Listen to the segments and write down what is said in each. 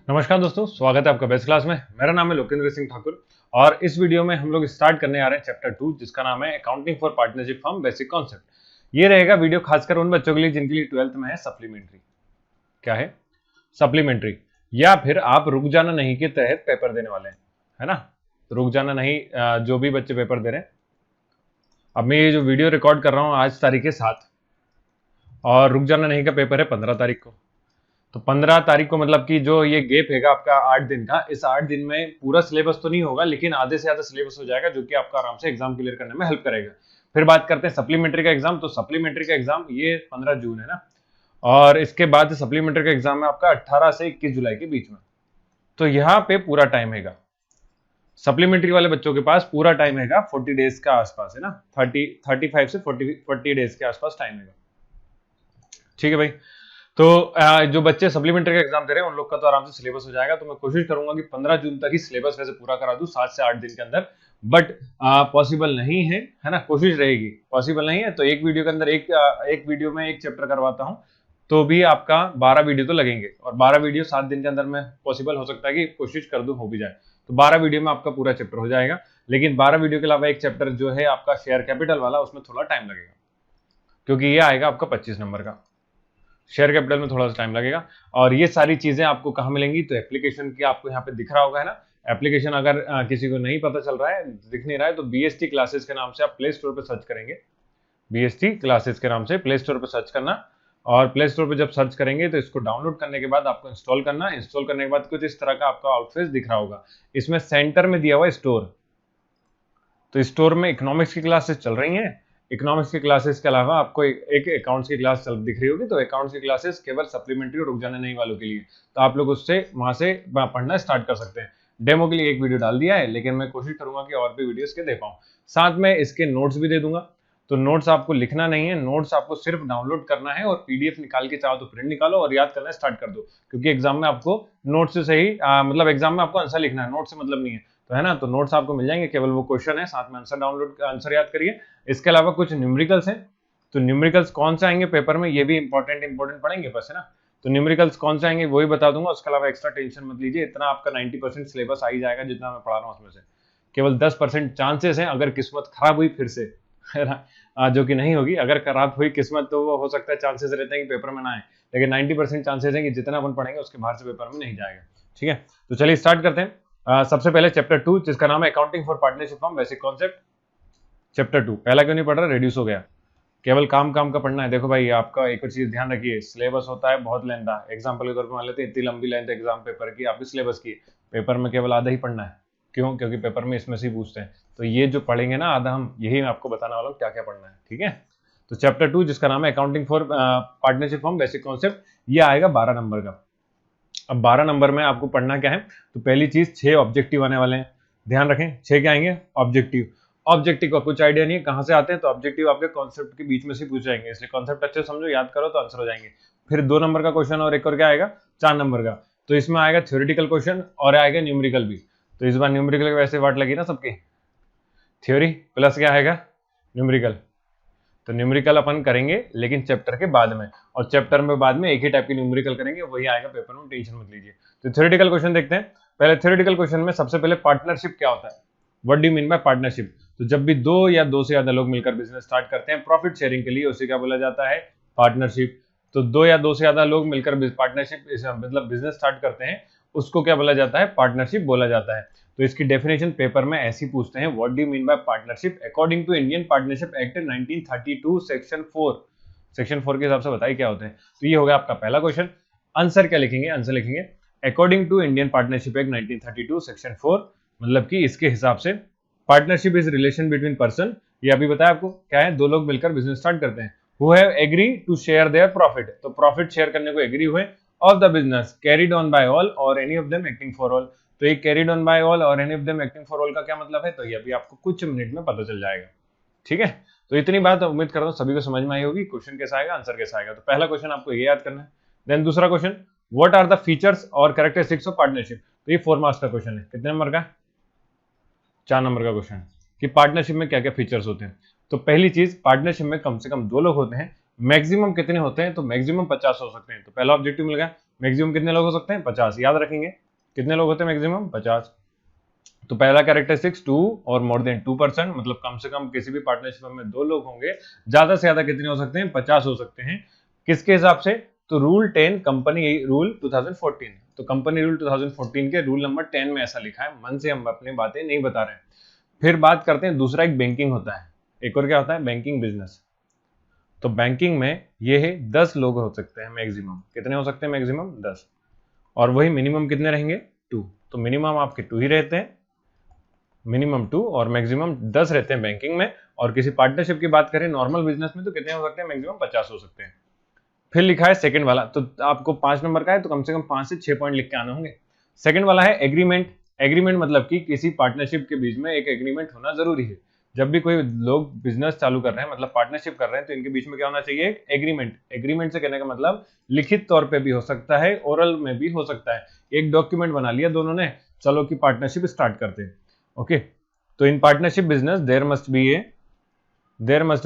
नमस्कार दोस्तों, स्वागत है आपका बेस्ट क्लास में। मेरा नाम है लोकेंद्र सिंह ठाकुर और इस वीडियो में हम लोग स्टार्ट करने आ रहे हैं चैप्टर 2 जिसका नाम है accounting for partnership firm basic concept. ये रहेगा वीडियो खासकर उन बच्चों के लिए जिनके लिए 12th में है सप्लीमेंट्री। क्या है सप्लीमेंट्री? या फिर आप रुक जाना नहीं के तहत पेपर देने वाले हैं, है ना। रुक जाना नहीं जो भी बच्चे पेपर दे रहे हैं। अब मैं ये जो वीडियो रिकॉर्ड कर रहा हूँ आज तारीख के 7 और रुक जाना नहीं का पेपर है 15 तारीख को। तो 15 तारीख को मतलब कि जो ये गैप हैगा आपका 8 दिन का, इस 8 दिन में पूरा सिलेबस तो नहीं होगा लेकिन आधे से ज्यादा सिलेबस हो जाएगा जो कि आपका आराम से एग्जाम क्लियर करने में हेल्प करेगा। फिर बात करते हैं सप्लीमेंट्री का एग्जाम। तो सप्लीमेंट्री का एग्जाम ये 15 जून है ना, और इसके बाद सप्लीमेंट्री का एग्जाम है आपका 18 से 21 जुलाई के बीच में। तो यहाँ पे पूरा टाइम हैगा, सप्लीमेंट्री वाले बच्चों के पास पूरा टाइम हैगा 40 डेज का आसपास, है ना। 35 से 40 डेज के आसपास टाइम हैगा। ठीक है भाई। तो जो बच्चे सप्लीमेंट्री का एग्जाम दे रहे हैं उन लोग का तो आराम से सिलेबस हो जाएगा। तो मैं कोशिश करूंगा कि 15 जून तक ही सिलेबस वैसे पूरा करा दूं 7 से 8 दिन के अंदर, बट पॉसिबल नहीं है ना। कोशिश रहेगी, पॉसिबल नहीं है तो एक वीडियो के अंदर एक वीडियो में एक चैप्टर करवाता हूं तो भी आपका 12 वीडियो तो लगेंगे, और 12 वीडियो 7 दिन के अंदर में पॉसिबल हो सकता है कि कोशिश कर दूं हो भी जाए। तो 12 वीडियो में आपका पूरा चैप्टर हो जाएगा, लेकिन 12 वीडियो के अलावा एक चैप्टर जो है आपका शेयर कैपिटल वाला, उसमें थोड़ा टाइम लगेगा क्योंकि ये आएगा आपका 25 नंबर का। शेयर कैपिटल में थोड़ा सा टाइम लगेगा। और ये सारी चीजें आपको कहाँ मिलेंगी? तो एप्लीकेशन की आपको यहाँ पे दिख रहा होगा, है ना। एप्लीकेशन अगर किसी को नहीं पता चल रहा है, दिख नहीं रहा है, तो बीएसटी क्लासेस के नाम से आप प्ले स्टोर पे सर्च करेंगे। बीएसटी क्लासेस के नाम से प्ले स्टोर पे सर्च करना, और प्ले स्टोर पे जब सर्च करेंगे तो इसको डाउनलोड करने के बाद आपको इंस्टॉल करना। इंस्टॉल करने के बाद कुछ इस तरह का आपका आउटफेस दिख रहा होगा। इसमें सेंटर में दिया हुआ है स्टोर, तो स्टोर में इकोनॉमिक्स की क्लासेस चल रही हैं। इकोनॉमिक्स की क्लासेस के अलावा आपको एक अकाउंट्स की क्लास दिख रही होगी। तो अकाउंट्स की क्लासेस केवल सप्लीमेंट्री और रुक जाने नहीं वालों के लिए, तो आप लोग उससे वहां से पढ़ना स्टार्ट कर सकते हैं। डेमो के लिए एक वीडियो डाल दिया है, लेकिन मैं कोशिश करूंगा कि और भी वीडियोस के दे पाऊं। साथ में इसके नोट्स भी दे दूंगा। तो नोट्स आपको लिखना नहीं है, नोट्स आपको सिर्फ डाउनलोड करना है और पीडीएफ निकाल के चाहो तो प्रिंट निकालो और याद करना स्टार्ट कर दो, क्योंकि एग्जाम में आपको नोट्स से सही मतलब एग्जाम में आपको आंसर लिखना है, नोट से मतलब नहीं है। तो है ना, तो नोट्स आपको मिल जाएंगे, केवल वो क्वेश्चन है, साथ में आंसर याद करिए। इसके अलावा कुछ न्यूमेरिकल्स हैं। तो न्यूमेरिकल्स कौन से आएंगे पेपर में ये भी इंपॉर्टेंट पढ़ेंगे बस, है ना। तो न्यूमेरिकल्स कौन से आएंगे वही बता दूंगा। उसके अलावा एक्स्ट्रा टेंशन मत लीजिए, इतना आपका 90% सिलेबस आ ही जाएगा जितना मैं पढ़ा रहा हूँ। उसमें से केवल 10% चांसेस हैं अगर किस्मत खराब हुई फिर से, है ना, जो कि नहीं होगी। अगर खराब हुई किस्मत तो वो हो सकता है, चांसेस रहते हैं कि पेपर में ना आए, लेकिन 90% चांसेस हैं कि जितना अपन पढ़ेंगे उसके बाहर से पेपर में नहीं जाएगा। ठीक है, तो चलिए स्टार्ट करते हैं। सबसे पहले चैप्टर 2 जिसका नाम है accounting for partnership firm basic concept. Chapter 2 पहला क्यों नहीं पढ़ रहा? रिड्यूस हो गया, केवल काम का पढ़ना है। देखो भाई, आपका एक और चीज ध्यान रखिए, सिलेबस होता है बहुत लेंदा। एग्जाम्पल के तौर पर मान लेते हैं इतनी लंबी लेंथ एग्जाम पेपर की आपके सिलेबस की, पेपर में केवल आधा ही पढ़ना है। क्यों? क्योंकि पेपर में इसमें से ही पूछते हैं। तो ये जो पढ़ेंगे ना आधा, हम यही मैं आपको बताने वाला हूँ क्या क्या पढ़ना है। ठीक है, तो चैप्टर 2 जिसका नाम है accounting for partnership firm basic concept, ये आएगा 12 नंबर का। अब 12 नंबर में आपको पढ़ना क्या है? तो पहली चीज 6 ऑब्जेक्टिव आने वाले हैं, ध्यान रखें। 6 क्या आएंगे? ऑब्जेक्टिव। ऑब्जेक्टिव का कुछ आइडिया नहीं है कहां से आते हैं, तो ऑब्जेक्टिव आपके कॉन्सेप्ट के बीच में से पूछ जाएंगे, इसलिए कॉन्सेप्ट अच्छे समझो, याद करो तो आंसर हो जाएंगे। फिर 2 नंबर का क्वेश्चन और एक और क्या आएगा? 4 नंबर का। तो इसमें आएगा थ्योरेटिकल क्वेश्चन और आएगा न्यूमेरिकल भी। तो इस बार न्यूमेरिकल के वैसे वाट लगी ना सबकी, थ्योरी प्लस क्या आएगा? न्यूमेरिकल। तो न्यूमेरिकल अपन करेंगे लेकिन चैप्टर के बाद में, और चैप्टर में बाद में एक ही टाइप की न्यूमेरिकल करेंगे, वही आएगा पेपर में, टेंशन मत लीजिए। तो थ्योरेटिकल क्वेश्चन देखते हैं। पहले थ्योरेटिकल क्वेश्चन में सबसे पहले पार्टनरशिप क्या होता है, what do you mean by partnership. तो जब भी 2 या 2 से ज्यादा लोग मिलकर बिजनेस स्टार्ट करते हैं प्रॉफिट शेयरिंग के लिए, उसे क्या बोला जाता है? पार्टनरशिप। तो 2 या 2 से ज्यादा लोग मिलकर पार्टनरशिप मतलब बिजनेस स्टार्ट करते हैं, उसको क्या बोला जाता है? पार्टनरशिप बोला जाता है। तो इसकी डेफिनेशन पेपर में ऐसी पूछते हैं, what do you mean by partnership according to Indian partnership act 1932 section 4। Section 4 के हिसाब से बताइए क्या होते हैं। तो ये हो गया आपका पहला क्वेश्चन। आंसर क्या लिखेंगे? आंसर लिखेंगे according to Indian partnership act 1932 section 4, मतलब कि इसके हिसाब से partnership is relation between person, ये अभी बताया आपको क्या है, 2 लोग मिलकर बिजनेस स्टार्ट करते हैं, who have agree to share their profit, तो प्रॉफिट शेयर करने को एग्री हुए, of the business carried on by all or any of them acting for all. तो ये carried on by all or any of them acting for all का क्या मतलब है, तो ये अभी आपको कुछ मिनट में पता चल जाएगा। ठीक है, तो इतनी बात उम्मीद करता हूँ सभी को समझ में आई होगी। क्वेश्चन कैसा आएगा, आंसर कैसा आएगा। तो पहला क्वेश्चन आपको ये याद करना है। देन दूसरा question, what are the features और कैरेक्टरिस्टिक्स ऑफ पार्टनरशिप। तो ये 4 मार्क्स का क्वेश्चन है, कितने नंबर का? 4 नंबर का क्वेश्चन, कि पार्टनरशिप में क्या क्या फीचर्स होते हैं। तो पहली चीज, पार्टनरशिप में कम से कम 2 लोग होते हैं। मैक्सिमम कितने होते हैं? तो मैक्सिमम 50 हो सकते हैं। तो पहला ऑब्जेक्टिव मिल गया, मैक्सिमम कितने लोग हो सकते हैं? 50। याद रखेंगे कितने लोग होते हैं मैक्सिमम? 50। तो पहला कैरेक्टरिस्टिक्स 2 और मोर देन 2%, मतलब कम से कम किसी भी पार्टनरशिप में 2 लोग होंगे, ज्यादा से ज्यादा कितने हो सकते हैं? 50 हो सकते हैं। किसके हिसाब से? तो रूल 10 कंपनी रूल 2014, तो कंपनी रूल 2014 के रूल नंबर 10 में ऐसा लिखा है। मन से हम अपनी बातें नहीं बता रहे हैं। फिर बात करते हैं दूसरा, एक बैंकिंग होता है, एक और क्या होता है? Banking business. तो बैंकिंग में ये है 10 लोग हो सकते हैं मैक्सिमम। कितने हो सकते हैं मैक्सिमम? 10। और वही मिनिमम कितने रहेंगे? 2। तो मिनिमम आपके 2 ही रहते हैं, मिनिमम 2 और मैक्सिमम 10 रहते हैं बैंकिंग में। और किसी पार्टनरशिप की बात करें नॉर्मल बिजनेस में तो कितने हो सकते हैं? मैक्सिमम 50 हो सकते हैं। फिर लिखा है सेकंड वाला, तो आपको 5 नंबर का है तो कम से कम 5 से 6 पॉइंट लिख के आने होंगे। सेकंड वाला है एग्रीमेंट। एग्रीमेंट मतलब कि किसी पार्टनरशिप के बीच में एक एग्रीमेंट होना जरूरी है। जब भी कोई लोग बिजनेस चालू कर रहे हैं, मतलब पार्टनरशिप कर रहे हैं, तो इनके बीच में क्या होना चाहिए? एक एग्रीमेंट। एग्रीमेंट से कहने का मतलब लिखित तौर पे भी हो सकता है, ओरल में भी हो सकता है। एक डॉक्यूमेंट बना लिया दोनों ने, चलो कि पार्टनरशिप स्टार्ट करते हैं। ओके, तो in partnership business there must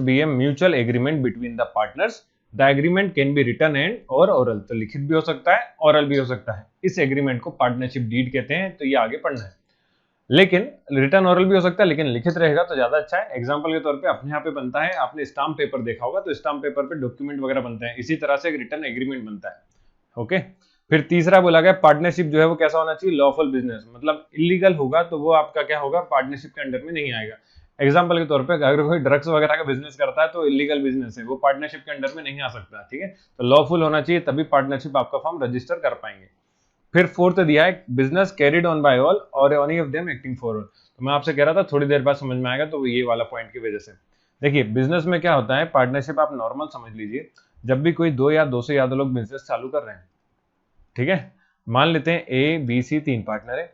be a mutual agreement between the partners. The agreement can be written and or oral, तो लिखित भी हो सकता है, ओरल भी हो सकता है। इस एग्रीमेंट को पार्टनरशिप डीड कहते हैं, तो ये आगे पढ़ना है। लेकिन रिटर्न ओरल भी हो सकता है, लेकिन लिखित रहेगा तो ज्यादा अच्छा है। एग्जांपल के तौर पे अपने यहाँ पे बनता है, आपने स्टाम्प पेपर देखा होगा, तो स्टाम्प पेपर पे डॉक्यूमेंट वगैरह बनते हैं, इसी तरह से एक रिटर्न एग्रीमेंट बनता है। ओके, फिर तीसरा बोला गया पार्टनरशिप जो है वो कैसा होना चाहिए? लॉफुल बिजनेस, मतलब इलीगल होगा तो वो आपका क्या होगा? पार्टनरशिप के अंडर में नहीं आएगा। एग्जाम्पल के तौर पे अगर कोई ड्रग्स वगैरह का बिजनेस करता है तो इलीगल बिजनेस है, वो पार्टनरशिप के अंडर में नहीं आ सकता। ठीक है, तो लॉफुल होना चाहिए, तभी पार्टनरशिप आपका फॉर्म रजिस्टर कर पाएंगे। फिर फोर्थ दिया है business carried on by all or any of them acting for all. तो मैं आपसे कह रहा था थोड़ी देर बाद समझ में आएगा, तो ये वाला पॉइंट की वजह से देखिए बिजनेस में क्या होता है, पार्टनरशिप आप नॉर्मल समझ लीजिए। जब भी कोई 2 या 2 से ज्यादा लोग बिजनेस चालू कर रहे हैं, ठीक है, मान लेते हैं ए बी सी 3 पार्टनर है,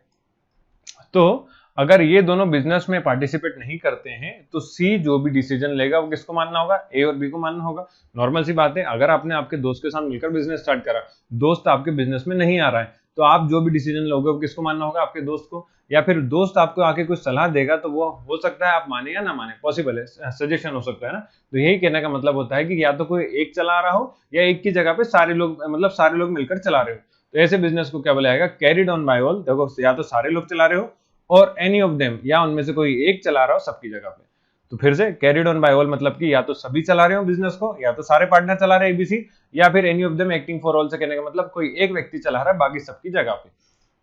तो अगर ये दोनों बिजनेस में पार्टिसिपेट नहीं करते हैं तो सी जो भी डिसीजन लेगा वो किसको मानना होगा? ए और बी को मानना होगा। नॉर्मल सी बात है, अगर आपने आपके दोस्त के साथ मिलकर बिजनेस स्टार्ट करा, दोस्त आपके बिजनेस में नहीं आ रहा है, तो आप जो भी डिसीजन लोगे वो किसको मानना होगा? आपके दोस्त को। या फिर दोस्त आपको आके कुछ सलाह देगा तो वो हो सकता है आप माने या ना माने, पॉसिबल है, सजेशन हो सकता है ना। तो यही कहने का मतलब होता है कि या तो कोई एक चला रहा हो या एक की जगह पे सारे लोग, मतलब सारे लोग मिलकर चला रहे हो, तो ऐसे बिजनेस को क्या बोला जाएगा? Carried on by all. देखो या तो सारे लोग चला रहे हो और एनी ऑफ देम, या उनमें से कोई एक चला रहा हो सबकी जगह पे। तो फिर से कैरिड ऑन बाय ऑल मतलब कि या तो सभी चला रहे हो बिजनेस को, या तो सारे पार्टनर चला रहे हैं एबीसी, या फिर any of them acting for all से कहने का मतलब कोई एक व्यक्ति चला रहा है बाकी सबकी जगह पे।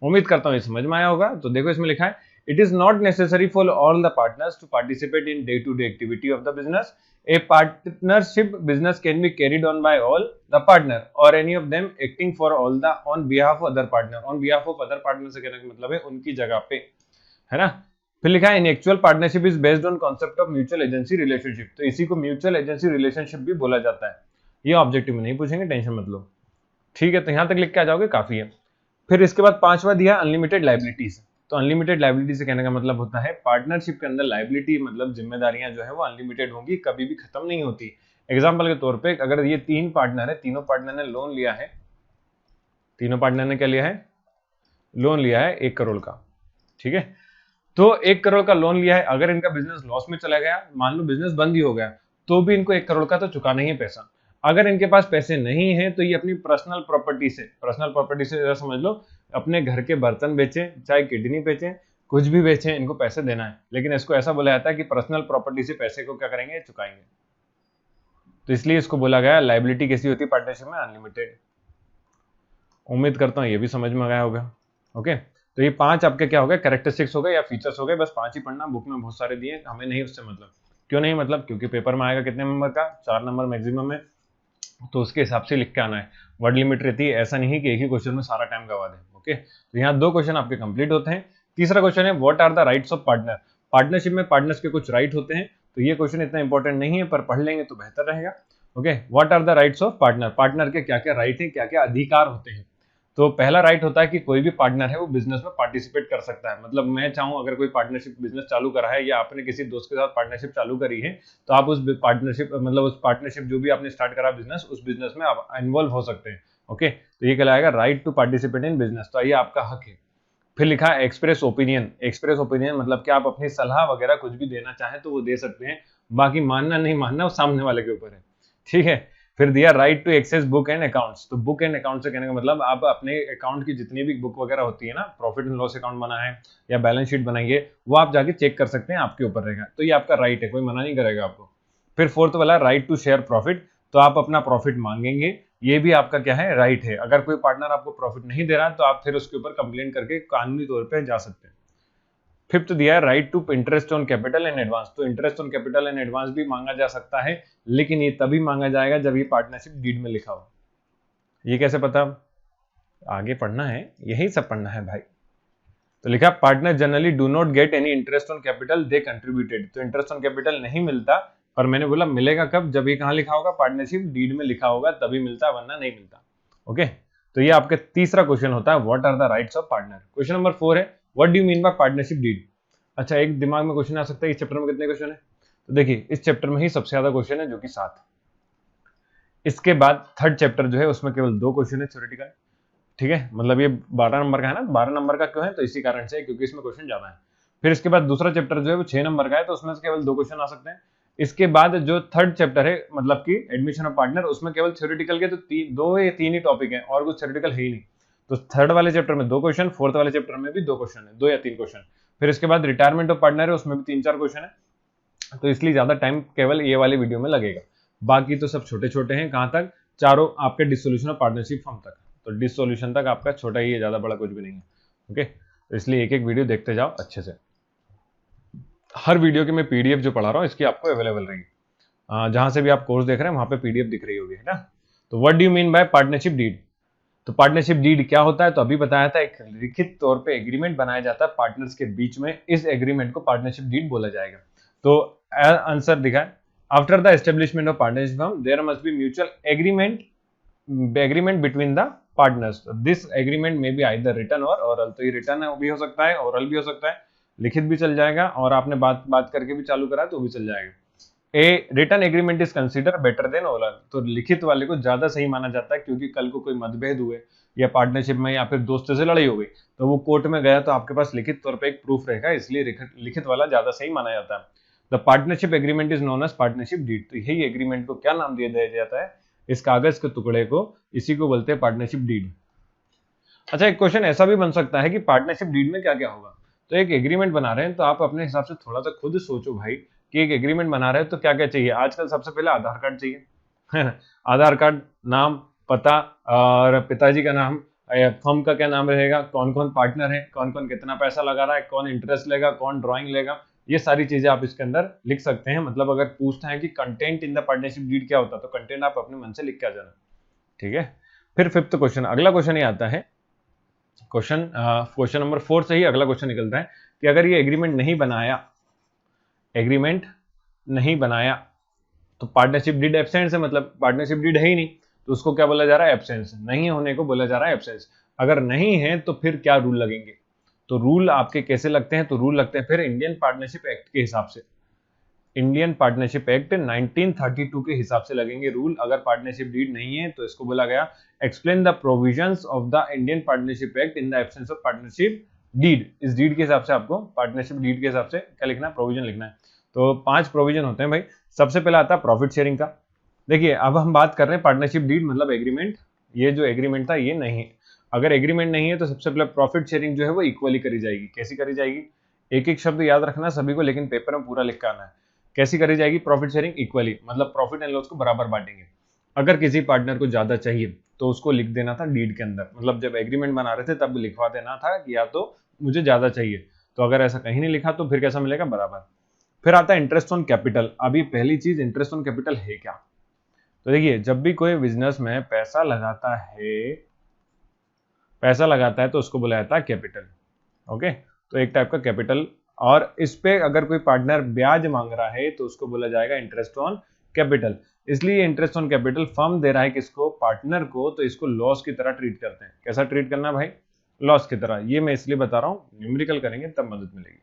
उम्मीद करता हूं ये समझ में आया होगा। तो देखो इसमें लिखा है it is not necessary for all the partners to participate in day to day activity of the business. A partnership business can be carried on by all the partner or any of them acting for all the on behalf of other partner। on behalf of other partner से कहने का मतलब है उनकी जगह पे, है ना। फिर लिखा है इन actual partnership is based on concept of mutual agency relationship. तो इसी को म्यूचुअल एजेंसी रिलेशनशिप भी बोला जाता है। ये ऑब्जेक्टिव में नहीं पूछेंगे, टेंशन मत लो, ठीक है। तो यहां तक लिख के आ जाओगे, काफी है। फिर इसके बाद पांचवा दिया अनलिमिटेड लाइबिलिटीज। तो अनलिमिटेड लाइबिलिटी से कहने का मतलब होता है पार्टनरशिप के अंदर लाइबिलिटी, मतलब जिम्मेदारियां जो है वो अनलिमिटेड होंगी, कभी भी खत्म नहीं होती। एग्जाम्पल के तौर पे अगर ये 3 पार्टनर है, तीनों पार्टनर ने लोन लिया है, तीनों पार्टनर ने क्या लिया है? लोन लिया है 1 करोड़ का, ठीक है। तो 1 करोड़ का लोन लिया है, अगर इनका बिजनेस लॉस में चला गया, मान लो बिजनेस बंद ही हो गया, तो भी इनको 1 करोड़ का तो चुकाना ही है पैसा। अगर इनके पास पैसे नहीं है तो ये अपनी पर्सनल प्रॉपर्टी से जरा समझ लो, अपने घर के बर्तन बेचें, चाहे किडनी बेचें, कुछ भी बेचें, इनको पैसे देना है। लेकिन इसको ऐसा बोला जाता है कि पर्सनल प्रॉपर्टी से पैसे को क्या करेंगे? चुकाएंगे। तो इसलिए इसको बोला गया लायबिलिटी कैसी होती है पार्टनरशिप में? अनलिमिटेड। उम्मीद करता हूँ ये भी समझ में आया होगा। ओके, तो ये 5 आपके क्या हो गए? कैरेक्टरिस्टिक्स हो गए या फीचर्स हो गए। बस 5 ही पढ़ना, बुक में बहुत सारे दिए, हमें नहीं उससे मतलब। क्यों नहीं मतलब? क्योंकि पेपर में आएगा कितने नंबर का? 4 नंबर मैक्सिमम है, तो उसके हिसाब से लिख के आना है। वर्ड लिमिट रहती है, ऐसा नहीं कि एक ही क्वेश्चन में सारा टाइम गवा दें। ओके, तो यहाँ 2 क्वेश्चन आपके कंप्लीट होते हैं। तीसरा क्वेश्चन है what are the rights of partner. Partnership में पार्टनर्स के कुछ राइट होते हैं, तो ये क्वेश्चन इतना इंपॉर्टेंट नहीं है, पर पढ़ लेंगे तो बेहतर रहेगा। Okay, what are the rights of partner. Partner के क्या क्या राइट है, क्या क्या अधिकार होते हैं। तो पहला राइट होता है कि कोई भी पार्टनर है वो बिजनेस में पार्टिसिपेट कर सकता है। मतलब मैं चाहूं अगर कोई पार्टनरशिप बिजनेस चालू करा है या आपने किसी दोस्त के साथ पार्टनरशिप चालू करी है, तो आप उस पार्टनरशिप, मतलब उस पार्टनरशिप जो भी आपने स्टार्ट करा बिजनेस, उस बिजनेस में आप इन्वॉल्व हो सकते हैं। ओके, तो ये कहलाएगा right to participate in business, तो ये आपका हक है। फिर लिखा है एक्सप्रेस ओपिनियन। एक्सप्रेस ओपिनियन मतलब कि आप अपनी सलाह वगैरह कुछ भी देना चाहें तो वो दे सकते हैं, बाकी मानना नहीं मानना वो सामने वाले के ऊपर है, ठीक है। फिर दिया right to access book and accounts. तो बुक एंड अकाउंट से कहने का मतलब आप अपने अकाउंट की जितनी भी बुक वगैरह होती है ना, प्रॉफिट एंड लॉस अकाउंट बना है या बैलेंस शीट बनाइए, वो आप जाके चेक कर सकते हैं, आपके ऊपर रहेगा। तो ये आपका राइट है, कोई मना नहीं करेगा आपको। फिर फोर्थ वाला राइट टू शेयर प्रॉफिट, तो आप अपना प्रॉफिट मांगेंगे, ये भी आपका क्या है, राइट है। अगर कोई पार्टनर आपको प्रॉफिट नहीं दे रहा तो आप फिर उसके ऊपर कंप्लेंट करके कानूनी तौर पर जा सकते हैं। फिफ्थ दिया है right to interest on capital and advance. तो interest on capital and advance भी मांगा जा सकता है, लेकिन ये तभी मांगा जाएगा जब ये पार्टनरशिप डीड में लिखा हो। ये कैसे पता, आगे पढ़ना है, यही सब पढ़ना है भाई। तो लिखा partner generally do not get any interest on capital they contributed. तो इंटरेस्ट ऑन कैपिटल नहीं मिलता, पर मैंने बोला मिलेगा कब, जब ये कहां लिखा होगा, पार्टनरशिप डीड में लिखा होगा तभी मिलता, वरना नहीं मिलता। ओके, तो ये आपका तीसरा क्वेश्चन होता है, what are the rights of partner. Question number 4 है what do you mean by partnership deed. अच्छा, एक दिमाग में क्वेश्चन आ सकता है, इस चैप्टर में कितने क्वेश्चन है, तो देखिए इस चैप्टर में ही सबसे ज्यादा क्वेश्चन है जो कि 7। इसके बाद थर्ड चैप्टर जो है उसमें केवल 2 क्वेश्चन है थ्योरेटिकल, ठीक है, मतलब ये 12 नंबर का है ना। 12 नंबर का क्यों है, तो इसी कारण से, क्योंकि इसमें क्वेश्चन ज्यादा है। फिर इसके बाद दूसरा चैप्टर जो है वो 6 नंबर का है, तो उसमें से केवल 2 क्वेश्चन आ सकते हैं। इसके बाद जो थर्ड चैप्टर है, मतलब कि एडमिशन ऑफ पार्टनर, उसमें केवल थ्योरेटिकल के तो 2 या 3 ही टॉपिक है, और कुछ थ्योरेटिकल है ही नहीं। तो थर्ड वाले चैप्टर में 2 क्वेश्चन, फोर्थ वाले चैप्टर में भी 2 क्वेश्चन है, 2 या 3 क्वेश्चन। फिर इसके बाद रिटायरमेंट ऑफ पार्टनर है, उसमें भी 3-4 क्वेश्चन है। तो इसलिए ज्यादा टाइम केवल ये वाली वीडियो में लगेगा, बाकी तो सब छोटे छोटे हैं। कहां तक, चारों आपके डिसोल्यूशन ऑफ पार्टनरशिप फॉर्म तक। तो डिसोल्यूशन तक आपका छोटा ही है, ज्यादा बड़ा कुछ भी नहीं है। ओके, तो इसलिए एक एक वीडियो देखते जाओ अच्छे से। हर वीडियो की मैं पीडीएफ जो पढ़ा रहा हूँ इसकी आपको अवेलेबल रहेगी, जहां से भी आप कोर्स देख रहे हैं वहां पे पीडीएफ दिख रही होगी, है ना। तो what do you mean by partnership deed. तो पार्टनरशिप डीड क्या होता है, तो अभी बताया था, एक लिखित तौर पे एग्रीमेंट बनाया जाता है पार्टनर्स के बीच में, इस एग्रीमेंट को पार्टनरशिप डीड बोला जाएगा। तो आंसर दिखा है, after the establishment of partnership firm there must be mutual agreement between the partners. This agreement may be either written or oral. तो ये रिटन भी हो सकता है, ओरल भी हो सकता है, लिखित भी चल जाएगा, और आपने बात करके भी चालू करा तो भी चल जाएगा। A written agreement is consider better than oral. तो लिखित वाले को ज्यादा सही माना जाता है, क्योंकि कल को कोई मतभेद हुए या पार्टनरशिप में या फिर दोस्तों से लड़ाई हो गई तो वो कोर्ट में गया तो आपके पास लिखित तौर पे एक प्रूफ रहेगा, इसलिए लिखित वाला ज्यादा सही माना जाता है। The partnership agreement is known as partnership deed. तो यही एग्रीमेंट को क्या नाम दिया जाता है, इस कागज के टुकड़े को, इसी को बोलते हैं पार्टनरशिप डीड। अच्छा, एक क्वेश्चन ऐसा भी बन सकता है कि पार्टनरशिप डीड में क्या क्या होगा। तो एक एग्रीमेंट बना रहे हैं तो आप अपने हिसाब से थोड़ा सा खुद सोचो भाई, कि एक एग्रीमेंट बना रहे हैं तो क्या क्या चाहिए। आजकल सबसे पहले आधार कार्ड चाहिए, है ना। आधार कार्ड, नाम, पता, और पिताजी का नाम, फर्म का क्या नाम रहेगा, कौन कौन पार्टनर है, कौन कौन कितना पैसा लगा रहा है, कौन इंटरेस्ट लेगा, कौन ड्राइंग लेगा, ये सारी चीजें आप इसके अंदर लिख सकते हैं। मतलब अगर पूछते हैं कि content in the partnership deed क्या होता है, तो कंटेंट आप अपने मन से लिख के आ जाना, ठीक है। फिर फिफ्थ क्वेश्चन, अगला क्वेश्चन ये आता है, क्वेश्चन नंबर 4 से ही अगला क्वेश्चन निकलता है कि अगर ये एग्रीमेंट नहीं बनाया तो पार्टनरशिप डीड एब्सेंस है, मतलब पार्टनरशिप डीड है ही नहीं, तो उसको क्या बोला जा रहा है, एब्सेंस। नहीं होने को बोला जा रहा है एब्सेंस। अगर नहीं है तो फिर क्या रूल लगेंगे, तो रूल आपके कैसे लगते हैं, तो रूल लगते हैं फिर इंडियन पार्टनरशिप एक्ट के हिसाब से। इंडियन पार्टनरशिप एक्ट 1932 के हिसाब से लगेंगे रूल। अगर पार्टनरशिप डीड नहीं है तो इसको बोला गया explain the provisions of the Indian partnership act in the absence of partnership deed. इस डीड के हिसाब से आपको पार्टनरशिप डीड के हिसाब से क्या लिखना है, प्रोविजन लिखना है। तो 5 प्रोविजन होते हैं भाई। सबसे पहला आता है प्रॉफिट शेयरिंग का। देखिए अब हम बात कर रहे हैं पार्टनरशिप डीड मतलब एग्रीमेंट, ये जो एग्रीमेंट था ये नहीं है। अगर एग्रीमेंट नहीं है तो सबसे पहले प्रॉफिट शेयरिंग जो है वो इक्वली करी जाएगी। कैसी करी जाएगी, एक एक शब्द याद रखना सभी को, लेकिन पेपर में पूरा लिख के आना है। कैसी करी जाएगी, प्रॉफिट शेयरिंग इक्वली, मतलब प्रॉफिट एंड लॉस को बराबर बांटेंगे। अगर किसी पार्टनर को ज्यादा चाहिए तो उसको लिख देना था डीड के अंदर, मतलब जब एग्रीमेंट बना रहे थे तब लिखवा देना था कि या तो मुझे ज्यादा चाहिए। तो अगर ऐसा कहीं नहीं लिखा तो फिर कैसा मिलेगा, बराबर। फिर आता है इंटरेस्ट ऑन कैपिटल। अभी पहली चीज इंटरेस्ट ऑन कैपिटल है क्या, तो देखिए जब भी कोई बिजनेस में पैसा लगाता है तो उसको बुलाया जाता है कैपिटल। ओके, तो एक टाइप का कैपिटल, और इस पे अगर कोई पार्टनर ब्याज मांग रहा है तो उसको बोला जाएगा इंटरेस्ट ऑन कैपिटल। इसलिए इंटरेस्ट ऑन कैपिटल फर्म दे रहा है किसको, पार्टनर को, तो इसको लॉस की तरह ट्रीट करते हैं। कैसा ट्रीट करना भाई, लॉस की तरह। ये मैं इसलिए बता रहा हूँ, न्यूमेरिकल करेंगे तब मदद मिलेगी।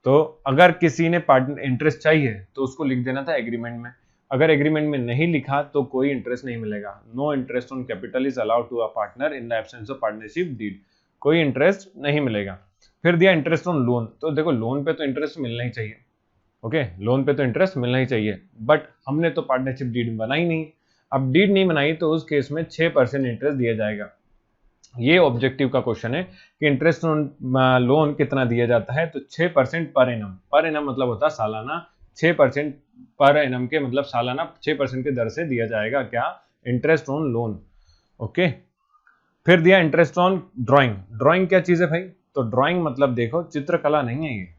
तो अगर किसी ने पार्टनर इंटरेस्ट चाहिए तो उसको लिख देना था एग्रीमेंट में। अगर एग्रीमेंट में नहीं लिखा तो कोई इंटरेस्ट नहीं मिलेगा। No interest on capital is allowed to a partner in the absence of partnership deed. कोई इंटरेस्ट नहीं मिलेगा। फिर दिया इंटरेस्ट ऑन लोन। तो देखो लोन पे तो इंटरेस्ट मिलना ही चाहिए, ओके, लोन पे तो इंटरेस्ट मिलना ही चाहिए, बट हमने तो पार्टनरशिप डीड बनाई नहीं। अब डीड नहीं बनाई तो उस केस में 6% इंटरेस्ट दिया जाएगा। ये ऑब्जेक्टिव का क्वेश्चन है कि इंटरेस्ट ऑन लोन कितना दिया जाता है, तो 6% पर एनम। पर एनम मतलब होता है सालाना, 6% पर एनम के मतलब सालाना 6% की दर से दिया जाएगा क्या, इंटरेस्ट ऑन लोन। ओके, फिर दिया इंटरेस्ट ऑन ड्राइंग। ड्राइंग क्या चीज है भाई, तो ड्राइंग मतलब देखो चित्रकला नहीं है ये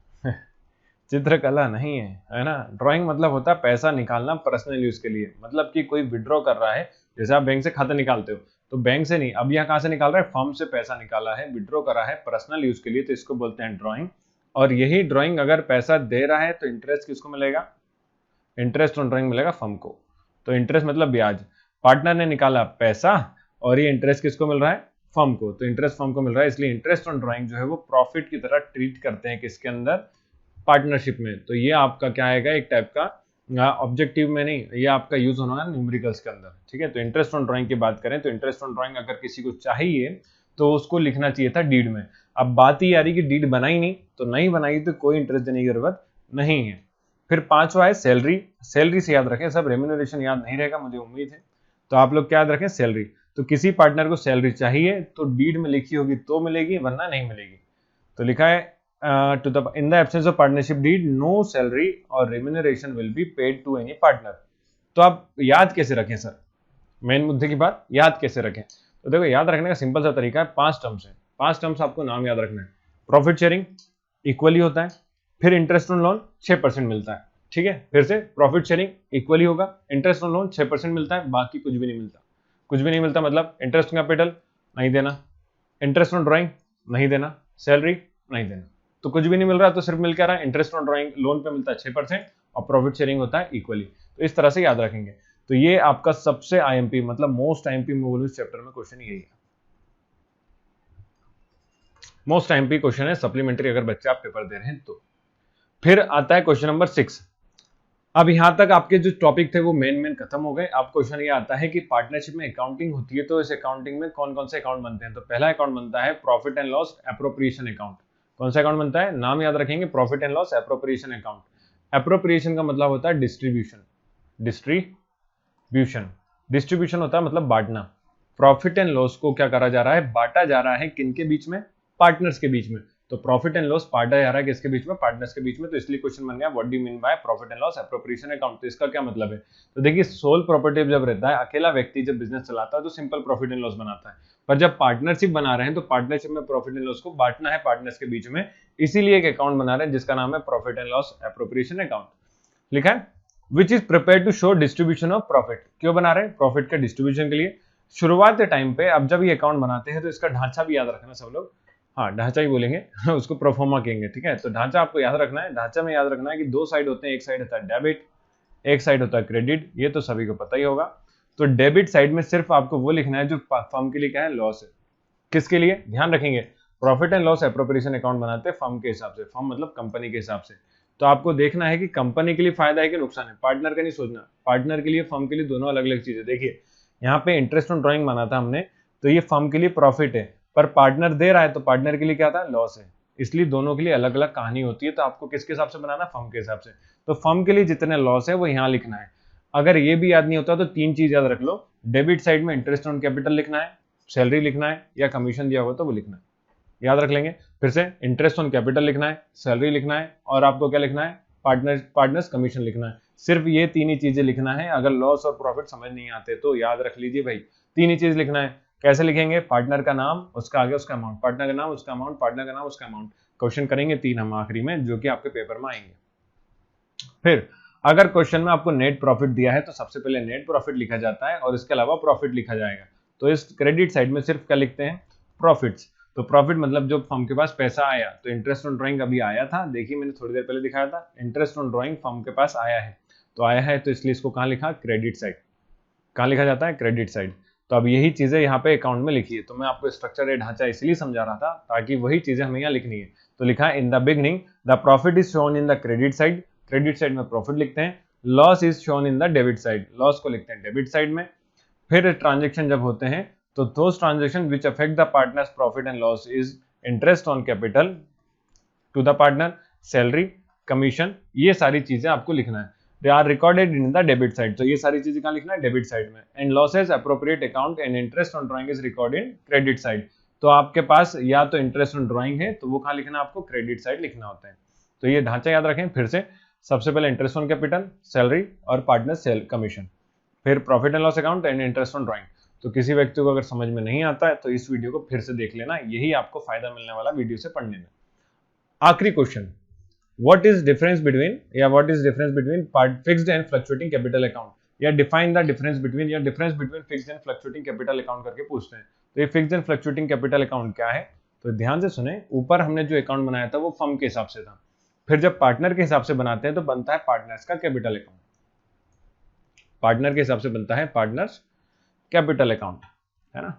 चित्रकला नहीं है ना। ड्राइंग मतलब होता है पैसा निकालना पर्सनल यूज के लिए, मतलब कि कोई विड्रॉ कर रहा है, जैसे आप बैंक से खाता निकालते हो, तो बैंक से नहीं, अब यहाँ कहाँ से निकाल रहा है, फर्म से पैसा निकाला है, विड्रॉ करा है पर्सनल यूज के लिए, तो इसको बोलते हैं ड्राइंग। और यही ड्राइंग अगर पैसा दे रहा है तो इंटरेस्ट किसको मिलेगा, इंटरेस्ट ऑन ड्राइंग मिलेगा फर्म को। तो इंटरेस्ट मतलब ब्याज, पार्टनर ने निकाला पैसा और ये इंटरेस्ट किसको मिल रहा है, फर्म को, तो इंटरेस्ट फर्म को मिल रहा है, इसलिए इंटरेस्ट ऑन ड्राइंग जो है वो प्रॉफिट की तरह ट्रीट करते हैं किसके अंदर, पार्टनरशिप में। तो ये आपका क्या आएगा, एक टाइप का ऑब्जेक्टिव में नहीं, ये आपका यूज होना है न्यूमेरिकल्स के अंदर, ठीक है। तो इंटरेस्ट ऑन ड्राइंग की बात करें तो इंटरेस्ट ऑन ड्राइंग अगर किसी को चाहिए तो उसको लिखना चाहिए था डीड में। अब बात ही आ रही कि डीड बनाई नहीं, तो नहीं बनाई तो कोई इंटरेस्ट देने की जरूरत नहीं है। फिर पांचवा है सैलरी। सैलरी से याद रखें, सब रेम्यूनरेशन याद नहीं रहेगा मुझे उम्मीद है, तो आप लोग क्या याद रखें, सैलरी। तो किसी पार्टनर को सैलरी चाहिए तो डीड में लिखी होगी तो मिलेगी, वरना नहीं मिलेगी। तो लिखा है to the in the absence of partnership deed no salary or remuneration will be paid to any partner। तो आप याद कैसे रखें सर, मेन मुद्दे की बात याद कैसे रखें, तो देखो याद रखने का सिंपल सा तरीका है, 5 टर्म्स है, 5 टर्म्स आपको नाम याद रखना है। प्रॉफिट शेयरिंग इक्वली होता है, फिर इंटरेस्ट ऑन लोन 6% मिलता है, ठीक है। फिर से प्रॉफिट शेयरिंग इक्वली होगा, इंटरेस्ट ऑन लोन 6% मिलता है, बाकी कुछ भी नहीं मिलता। कुछ भी नहीं मिलता मतलब इंटरेस्ट ऑन कैपिटल नहीं देना, इंटरेस्ट ऑन ड्राइंग नहीं देना, सैलरी नहीं देना, तो कुछ भी नहीं मिल रहा, तो सिर्फ मिल क्या रहा है, इंटरेस्ट ऑन ड्राइंग लोन पे मिलता है 6% और प्रॉफिट शेयरिंग होता है इक्वली। तो इस तरह से याद रखेंगे। तो ये आपका सबसे आईएमपी मतलब मोस्ट आईएमपी में बोलूं इस चैप्टर में क्वेश्चन यही है, मोस्ट आईएमपी क्वेश्चन है सप्लीमेंट्री अगर बच्चे आप पेपर दे रहे हैं तो। फिर आता है क्वेश्चन नंबर 6। अब यहां तक आपके जो टॉपिक थे वो मेन खत्म हो गए। अब क्वेश्चन ये आता है कि पार्टनरशिप में अकाउंटिंग होती है, तो इस अकाउंटिंग में कौन कौन से अकाउंट बनते हैं। तो पहला अकाउंट बनता है profit and loss appropriation account. कौन सा अकाउंट बनता है, नाम याद रखेंगे, profit and loss appropriation account. Appropriation का मतलब होता है डिस्ट्रीब्यूशन, डिस्ट्रीब्यूशन होता है मतलब बांटना। प्रॉफिट एंड लॉस को क्या करा जा रहा है, बांटा जा रहा है किनके बीच में, पार्टनर्स के बीच में। तो प्रॉफिट एंड लॉस बांटा जा रहा है किसके बीच में, पार्टनर्स के बीच में। तो इसलिए क्वेश्चन बन गया what do you mean by profit and loss appropriation account. तो इसका क्या मतलब है, तो देखिए सोल प्रोप्राइटर जब रहता है, अकेला व्यक्ति जब बिजनेस चलाता है तो सिंपल प्रॉफिट एंड लॉस बनाता है, पर जब पार्टनरशिप बना रहे हैं तो पार्टनरशिप में प्रॉफिट एंड लॉस को बांटना है पार्टनर्स के बीच में, इसीलिए एक अकाउंट बना रहे हैं जिसका नाम है profit and loss appropriation account. लिखा है which is prepare to show distribution of profit. क्यों बना रहे हैं, प्रॉफिट के डिस्ट्रीब्यूशन के लिए। शुरुआत के टाइम पे अब जब ये अकाउंट बनाते हैं तो इसका ढांचा भी याद रखना सब लोग, हाँ ढांचा ही बोलेंगे उसको प्रोफोर्मा कहेंगे, ठीक है। तो ढांचा आपको याद रखना है, ढांचा में याद रखना है कि 2 साइड होते हैं, एक साइड होता है डेबिट, एक साइड होता है क्रेडिट, ये तो सभी को पता ही होगा। तो डेबिट साइड में सिर्फ आपको वो लिखना है जो फर्म के लिए क्या है, लॉस है। किसके लिए, ध्यान रखेंगे, profit and loss appropriation account बनाते हैं फर्म के हिसाब से, फर्म मतलब कंपनी के हिसाब से। तो आपको देखना है कि कंपनी के लिए फायदा है कि नुकसान है, पार्टनर का नहीं सोचना, पार्टनर के लिए फर्म के लिए दोनों अलग अलग चीजें। देखिए यहाँ पे इंटरेस्ट ऑन ड्राइंग बना था हमने, तो ये फर्म के लिए प्रॉफिट है, पर पार्टनर दे रहा है तो पार्टनर के लिए क्या था, लॉस है, इसलिए दोनों के लिए अलग अलग कहानी होती है। तो आपको किसके हिसाब से बनाना, फर्म के हिसाब से। तो फर्म के लिए जितने लॉस है वो यहाँ लिखना है। अगर ये भी याद नहीं होता तो 3 चीज याद रख लो, डेबिट साइड में इंटरेस्ट ऑन कैपिटल लिखना है, सैलरी लिखना है, या कमीशन दिया होगा तो वो लिखना है, याद रख लेंगे। फिर से इंटरेस्ट ऑन कैपिटल लिखना है, सैलरी लिखना है, और आपको क्या लिखना है, पार्टनर्स कमीशन लिखना है। सिर्फ ये 3 ही चीजें लिखना है। अगर लॉस और प्रॉफिट समझ नहीं आते तो याद रख लीजिए भाई, 3 ही चीज लिखना है। कैसे लिखेंगे, पार्टनर का नाम उसका आगे उसका अमाउंट, पार्टनर का नाम उसका अमाउंट, पार्टनर का नाम उसका अमाउंट। क्वेश्चन करेंगे 3 हम आखिरी में, जो कि आपके पेपर में आएंगे। फिर अगर क्वेश्चन में आपको नेट प्रॉफिट दिया है तो सबसे पहले नेट प्रॉफिट लिखा जाता है और इसके अलावा प्रॉफिट लिखा जाएगा। तो इस क्रेडिट साइड में सिर्फ क्या लिखते हैं, प्रॉफिट्स। तो प्रॉफिट मतलब जो फर्म के पास पैसा आया, तो इंटरेस्ट ऑन ड्राइंग अभी आया था, देखिए मैंने थोड़ी देर पहले दिखाया था, इंटरेस्ट ऑन ड्राइंग फर्म के पास आया है, तो आया है तो इसलिए इसको कहाँ लिखा, क्रेडिट साइड। कहाँ लिखा जाता है, क्रेडिट साइड। तो अब यही चीजें यहाँ पे अकाउंट में लिखी है। तो मैं आपको स्ट्रक्चर या ढांचा इसलिए समझा रहा था ताकि वही चीजें हमें यहाँ लिखनी है। तो लिखा है in the beginning the profit is shown in the credit side, credit side में प्रॉफिट लिखते हैं। Loss is shown in the debit side, loss को लिखते हैं डेबिट साइड में। फिर ट्रांजेक्शन जब होते हैं तो those transaction which affect the partners profit and loss is interest on capital to the partner, salary, commission, ये सारी चीजें आपको लिखना है। They are recorded in the debit side. तो ये सारी चीजें कहाँ लिखना है, डेबिट साइड में। And losses appropriate account and interest on drawing is record in credit side. तो आपके पास या तो इंटरेस्ट ऑन ड्राइंग है तो वो कहाँ लिखना है, आपको क्रेडिट साइड लिखना होता है। तो ये ढांचा याद रखें फिर से। सबसे पहले इंटरेस्ट ऑन कैपिटल, सैलरी और पार्टनर सेल कमीशन, फिर profit and loss account and interest on drawing. तो किसी व्यक्ति को अगर समझ में नहीं आता है तो इस वीडियो को फिर से देख लेना, यही आपको फायदा मिलने वाला वीडियो से पढ़ने में। आखिरी question, what is difference between fixed and fluctuating capital account, या define the difference between fixed and fluctuating capital account करके पूछते हैं। तो ये fixed and fluctuating capital account क्या है, तो ध्यान से सुने। ऊपर हमने जो अकाउंट बनाया था वो फर्म के हिसाब से था, फिर जब पार्टनर के हिसाब से बनाते हैं तो बनता है पार्टनर्स का कैपिटल अकाउंट। पार्टनर के हिसाब से बनता है पार्टनर्स कैपिटल अकाउंट, है ना।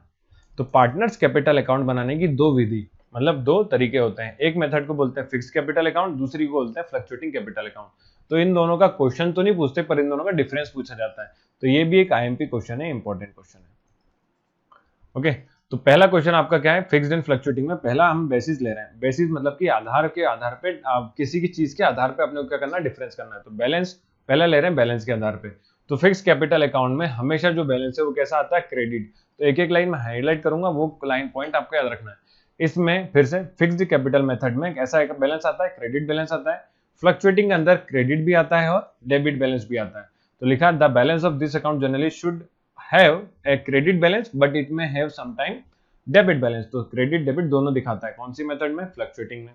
तो पार्टनर्स कैपिटल अकाउंट बनाने की दो विधि, मतलब दो तरीके होते हैं। एक मेथड को बोलते हैं फिक्स्ड कैपिटल अकाउंट, दूसरी को बोलते हैं फ्लक्चुएटिंग कैपिटल अकाउंट। तो इन दोनों का क्वेश्चन तो नहीं पूछते, पर इन दोनों का डिफरेंस पूछा जाता है। तो ये भी एक आईएमपी क्वेश्चन है, इंपॉर्टेंट क्वेश्चन है। ओके, तो पहला क्वेश्चन आपका क्या है, फिक्स्ड एंड फ्लक्चुएटिंग में पहला हम बेसिस ले रहे हैं। बेसिस मतलब कि आधार के आधार पे, किसी की चीज के आधार पे अपने को क्या करना है, डिफरेंस करना है। तो बैलेंस पहला ले रहे हैं बैलेंस के आधार पे। तो फिक्स्ड कैपिटल अकाउंट में हमेशा जो बैलेंस है वो कैसा आता है, क्रेडिट। तो एक एक लाइन में हाईलाइट करूंगा, वो लाइन पॉइंट आपको याद रखना है। इसमें फिर से फिक्स्ड कैपिटल मेथड में कैसा एक बैलेंस आता है, क्रेडिट बैलेंस आता है। फ्लक्चुएटिंग के अंदर क्रेडिट भी आता है और डेबिट बैलेंस भी आता है। तो लिखा the balance of this account generally should have a credit balance but it में हैव समटाइम डेबिट बैलेंस। तो क्रेडिट डेबिट दोनों दिखाता है, कौन सी मेथड में, फ्लक्चुएटिंग में।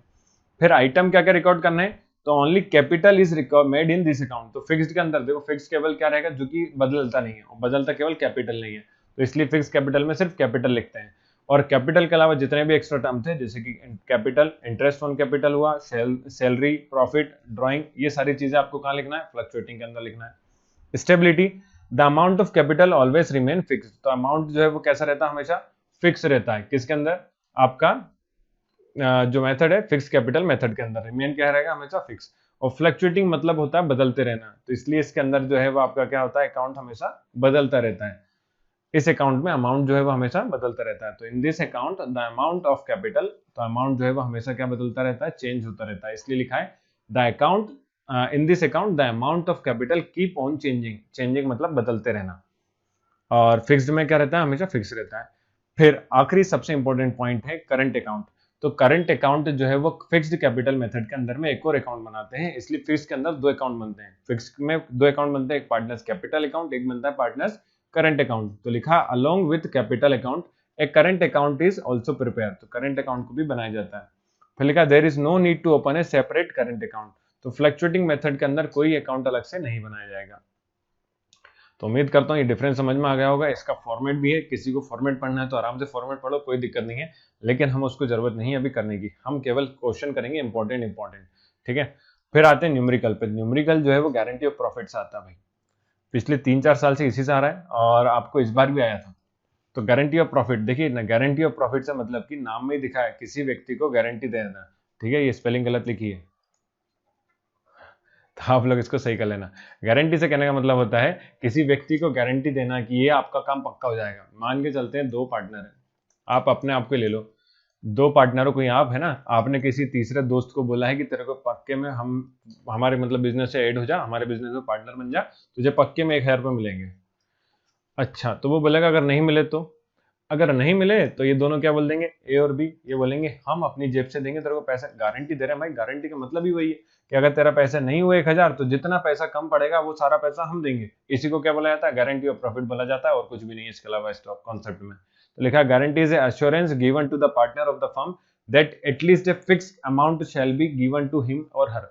फिर आइटम क्या क्या रिकॉर्ड करना है, तो only capital is made in this account. तो फिक्स्ड के अंदर देखो फिक्स्ड केवल क्या रहेगा, जो कि बदलता नहीं है, बदलता केवल कैपिटल नहीं है। तो इसलिए फिक्स्ड कैपिटल में सिर्फ कैपिटल लिखते हैं। और कैपिटल के अलावा जितने भी एक्स्ट्रा टर्म थे, जैसे कि कैपिटल, इंटरेस्ट ऑन कैपिटल हुआ, सैलरी, प्रॉफिट, ड्राइंग, ये सारी चीजें आपको कहाँ लिखना है, फ्लक्चुएटिंग के अंदर लिखना है। Stability, the amount of capital always remain fix. तो अमाउंट जो है वो कैसा रहता है, हमेशा फिक्स रहता है। किसके अंदर, आपका जो मेथड है फिक्स कैपिटल मेथड के अंदर रिमेन क्या रहेगा, हमेशा फिक्स। और फ्लक्चुएटिंग मतलब होता है बदलते रहना। तो इसलिए इसके अंदर जो है वो आपका क्या होता है, अकाउंट हमेशा बदलता रहता है। इस अकाउंट में अमाउंट जो है वो हमेशा बदलता रहता है। तो in this account the amount of capital, तो अमाउंट जो है वो हमेशा क्या बदलता रहता है, चेंज होता रहता है। इसलिए लिखा है the account in this account the amount of capital keep on changing. Changing मतलब बदलते रहना। और फिक्स्ड में क्या रहता है, हमेशा फिक्स रहता है। फिर आखिरी सबसे इंपॉर्टेंट पॉइंट है करंट अकाउंट। तो करंट अकाउंट जो है वो फिक्स्ड कैपिटल मेथड के अंदर में एक और अकाउंट बनाते हैं। इसलिए फिक्स के अंदर दो अकाउंट बनते हैं, फिक्स में दो अकाउंट बनते हैं, एक पार्टनर्स कैपिटल अकाउंट, एक बनता है पार्टनर्स करंट अकाउंट। तो लिखा along with capital account a current account is also prepare. तो करंट अकाउंट को भी बनाया जाता है। फिर लिखा there is no need to open a separate current account. तो फ्लक्चुएटिंग मेथड के अंदर कोई अकाउंट अलग से नहीं बनाया जाएगा। तो उम्मीद करता हूँ ये डिफरेंस समझ में आ गया होगा। इसका फॉर्मेट भी है, किसी को फॉर्मेट पढ़ना है तो आराम से फॉर्मेट पढ़ो, कोई दिक्कत नहीं है। लेकिन हम उसको जरूरत नहीं है अभी करने की, हम केवल क्वेश्चन करेंगे इंपॉर्टेंट। ठीक है, फिर आते हैं न्यूमेरिकल पे। न्यूमेरिकल जो है वो गारंटी ऑफ प्रॉफिट से आता है भाई, पिछले 3-4 साल से इसी से आ रहा है और आपको इस बार भी आया था। तो गारंटी ऑफ प्रॉफिट देखिए ना, गारंटी ऑफ प्रॉफिट से मतलब कि नाम में ही दिखा है किसी व्यक्ति को गारंटी देना। ठीक है, ये स्पेलिंग गलत लिखी है तो आप लोग इसको सही कर लेना। गारंटी से कहने का मतलब होता है किसी व्यक्ति को गारंटी देना कि ये आपका काम पक्का हो जाएगा। मान के चलते हैं दो पार्टनर हैं, आप अपने आप को ले लो, दो पार्टनरों को, आप है ना, आपने किसी तीसरे दोस्त को बोला है कि तेरे को पक्के में हम हमारे मतलब बिजनेस से ऐड हो जा, हमारे बिजनेस में पार्टनर बन जा, तुझे पक्के में 1000 रुपये मिलेंगे। अच्छा, तो वो बोलेगा अगर नहीं मिले तो, अगर नहीं मिले तो ये दोनों क्या बोल देंगे, ए और बी, ये बोलेंगे हम अपनी जेब से देंगे तेरे को पैसा। गारंटी दे रहे हैं भाई, गारंटी का मतलब ही वही है कि अगर तेरा पैसा नहीं हुए 1000 तो जितना पैसा कम पड़ेगा वो सारा पैसा हम देंगे। इसी को क्या बोला जाता है, गारंटी ऑफ प्रॉफिट बोला जाता है, और कुछ भी नहीं है इसके अलावा स्टॉक कॉन्सेप्ट में। तो लिखा guarantee is assurance given to the partner of the firm that at least a fixed amount shall be given to him or her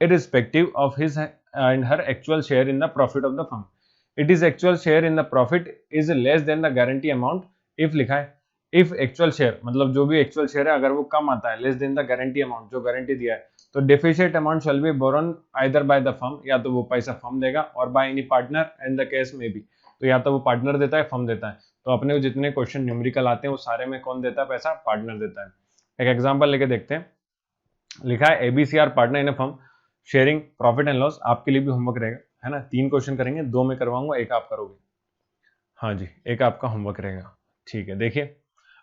irrespective of his and her actual share in the profit of the firm. It is actual share in the profit is less than the guarantee amount if लिखा है if actual share मतलब जो भी actual share है अगर वो कम आता है less than the guarantee amount जो गारंटी दिया है, तो deficient amount shall be borne either by the firm, या तो वो पैसा फर्म देगा, और by any partner and the case में भी, तो या तो वो पार्टनर देता है फर्म देता है। तो अपने को जितने क्वेश्चन न्यूमेरिकल आते हैं वो सारे में कौन देता है पैसा, पार्टनर देता है। एक एग्जांपल लेके देखते हैं। लिखा है A B C are partner in a firm sharing profit and loss. आपके लिए भी होमवर्क रहेगा, है ना, 3 क्वेश्चन करेंगे, 2 में करवाऊंगा, एक आप करोगे। हाँ जी, एक आपका होमवर्क रहेगा। ठीक है, देखिए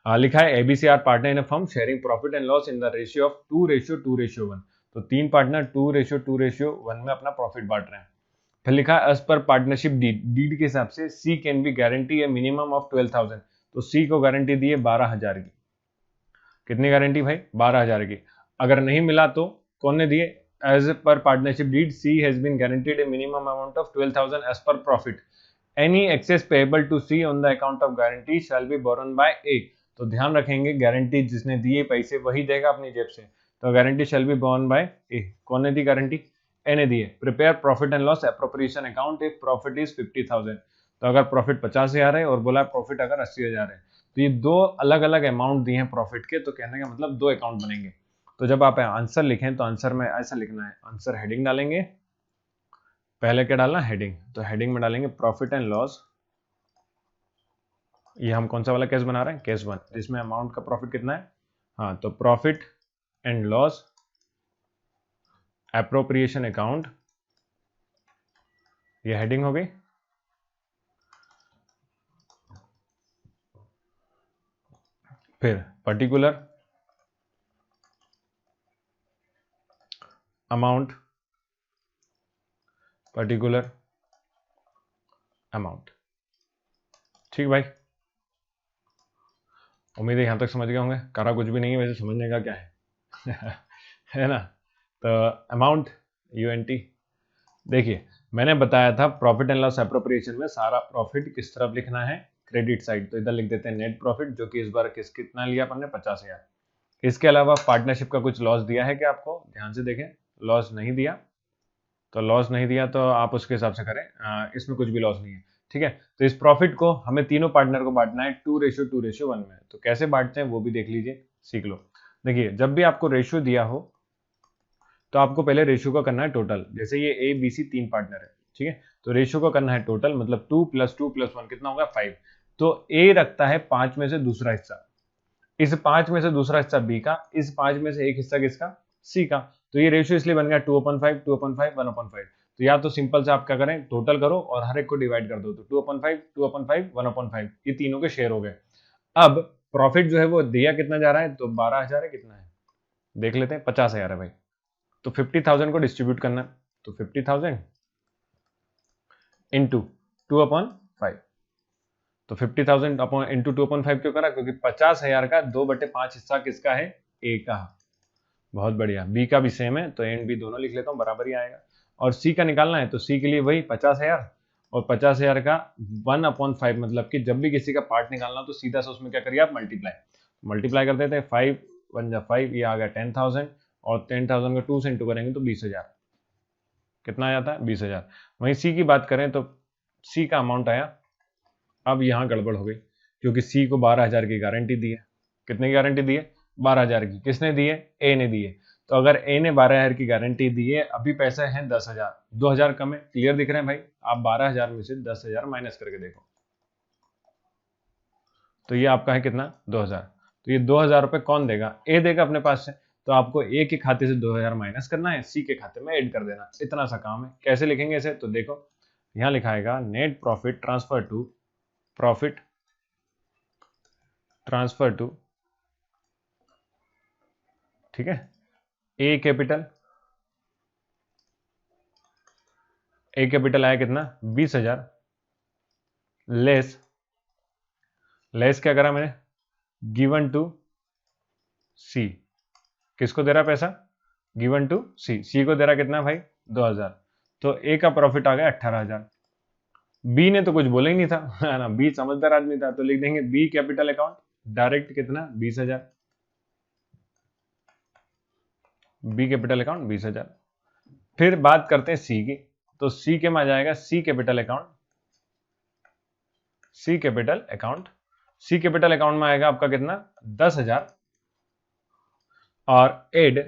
लिखा है A B C are partner in a firm sharing profit and loss in the ratio of 2:2:1। तो 3 पार्टनर 2:2:1 में अपना प्रॉफिट बांट रहे हैं। फिर लिखा है एज पर पार्टनरशिप डीड के हिसाब से C can be guarantee a minimum of 12,000। तो सी को गारंटी दी है 12,000 की। कितनी गारंटी भाई? 12,000 की। अगर नहीं मिला तो कौन ने दिए? As per partnership deed C has been guaranteed a minimum amount of 12,000 as per profit. Any excess payable to C on the account of guarantee shall be borne by A. तो ध्यान रखेंगे गारंटी जिसने दिए पैसे वही देगा अपनी जेब से। तो guarantee shall be borne by A. कौन ने दी गारंटी? ए ने दी है। Prepare profit and loss appropriation account if profit is 50,000। तो अगर प्रॉफिट 50,000 है और बोला प्रॉफिट अगर 80,000 है, तो ये दो अलग अलग अमाउंट दिए हैं प्रॉफिट के, तो कहने का मतलब दो अकाउंट बनेंगे। तो जब आप आंसर लिखें तो आंसर में ऐसा लिखना है, आंसर हेडिंग डालेंगे, पहले क्या डालना? हेडिंग। तो हेडिंग में डालेंगे प्रॉफिट एंड लॉस। ये हम कौन सा वाला केस बना रहे हैं? केस 1, जिसमें अमाउंट का प्रॉफिट कितना है? हाँ, तो profit and loss appropriation account, ये हेडिंग हो गई। फिर पर्टिकुलर अमाउंट, पर्टिकुलर अमाउंट। ठीक भाई, उम्मीद है यहां तक समझ गए होंगे। करा कुछ भी नहीं है, वैसे समझने का क्या है है ना। तो अमाउंट यूएनटी, देखिए मैंने बताया था प्रॉफिट एंड लॉस एप्रोप्रिएशन में सारा प्रॉफिट किस तरफ लिखना है? Credit side. तो इधर लिख देते हैं नेट प्रॉफिट, जो कि इस बार कितना लिया अपन ने? 50,000। इसके अलावा पार्टनरशिप का कुछ लॉस दिया है क्या आपको? ध्यान से देखें, लॉस नहीं दिया। तो लॉस नहीं दिया तो आप उसके हिसाब से करें, इसमें कुछ भी लॉस नहीं है। ठीक है, तो इस प्रॉफिट को हमें तीनों पार्टनर को बांटना है 2:2:1 में। तो कैसे बांटते हैं वो भी देख लीजिए, सीख लो। देखिए जब भी आपको रेशियो दिया हो तो आपको पहले रेशियो का करना है टोटल। जैसे ये ए बी सी 3 पार्टनर है, ठीक है, तो रेशियो का करना है टोटल, मतलब 2 + 2 + 1 कितना होगा? 5। तो ए रखता है 5 में से दूसरा हिस्सा, इस 5 में से दूसरा हिस्सा बी का, इस 5 में से एक हिस्सा किसका? सी का। तो ये रेशियो इसलिए बन गया 2/5, 2/5, 1/5। तो या तो सिंपल से आप क्या करें, टोटल करो और हर एक को डिवाइड कर दो। तो 2/5, 2/5, 1/5, ये तीनों के शेयर हो गए। अब प्रॉफिट जो है वो दिया कितना जा रहा है? तो 12,000 है। कितना है देख लेते हैं, 50,000 है भाई। तो 50,000 को डिस्ट्रीब्यूट करना है। तो 50,000 इंटू 2/5। तो 50,000 इंटू 2/5 क्यों करा? क्योंकि 50,000 का 2/5 हिस्सा किसका है? ए का। बहुत बढ़िया। बी का भी सेम है, तो ए एंड बी दोनों लिख लेता हूँ, बराबर ही आएगा। और सी का निकालना है, तो सी के लिए वही 50,000 और 50,000 का 1/5, मतलब कि जब भी किसी का पार्ट निकालना तो सीधा से उसमें क्या करिए आप? मल्टीप्लाई कर देते हैं। 5 1 जा 5, ये आ गया 10,000 और 10,000 का 2 से इंटू करेंगे तो 20,000। कितना आ जाता है? 20,000। वहीं सी की बात करें तो सी का अमाउंट आया, अब यहाँ गड़बड़ हो गई क्योंकि सी को 12,000 की गारंटी दी है। कितने की गारंटी दी है? 12,000 की। किसने दी है? ए ने दी है। तो अगर ए ने 12,000 की गारंटी दी है, अभी पैसे हैं 10,000, 2,000 कम है। क्लियर दिख रहे हैं भाई? आप 12,000 में से 10,000 माइनस करके देखो, तो ये आपका है कितना? 2,000। तो ये 2,000 रुपये कौन देगा? ए देगा अपने पास से। तो आपको ए के खाते से 2,000 माइनस करना है, सी के खाते में ऐड कर देना, इतना सा काम है। कैसे लिखेंगे इसे? तो देखो यहाँ लिखाएगा net profit transfer to, profit transfer to, ठीक है, ए कैपिटल आया कितना? 20,000 लेस क्या करा मैंने? गिवन टू सी। किसको दे रहा पैसा? गिवन टू सी। सी को दे रहा कितना भाई? 2,000। तो ए का प्रॉफिट आ गया 18,000। बी ने तो कुछ बोला ही नहीं था, है ना, बी समझदार आदमी था। तो लिख देंगे बी कैपिटल अकाउंट डायरेक्ट कितना? 20,000। B capital account 20,000। फिर बात करते हैं सी की। तो सी के में आ जाएगा C capital account, C capital account. C capital account में आएगा आपका कितना? 10,000 और add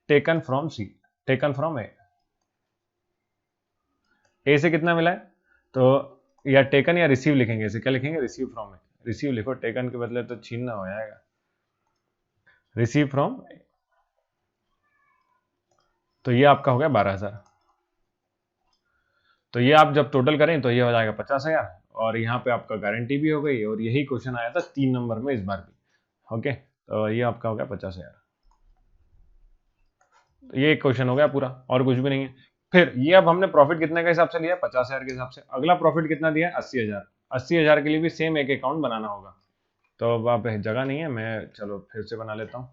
taken from C, taken from A से कितना मिला है? तो या टेकन या रिसीव लिखेंगे, इसे क्या लिखेंगे? Receive from A. रिसीव लिखो, टेकन के बदले तो छीनना हो जाएगा। रिसीव फ्रॉम, तो ये आपका हो गया 12,000। तो ये आप जब टोटल करें तो ये हो जाएगा 50,000 और यहाँ पे आपका गारंटी भी हो गई। और यही क्वेश्चन आया था 3 नंबर में इस बार भी। ओके, तो ये आपका हो गया 50,000। तो ये एक क्वेश्चन हो गया पूरा, और कुछ भी नहीं है। फिर ये अब हमने प्रॉफिट कितने के हिसाब से लिया, 50,000 के हिसाब से। अगला प्रॉफिट कितना दिया, 80,000। 80,000 के लिए भी सेम एक अकाउंट बनाना होगा। तो अब आप जगह नहीं है, मैं चलो फिर से बना लेता हूं।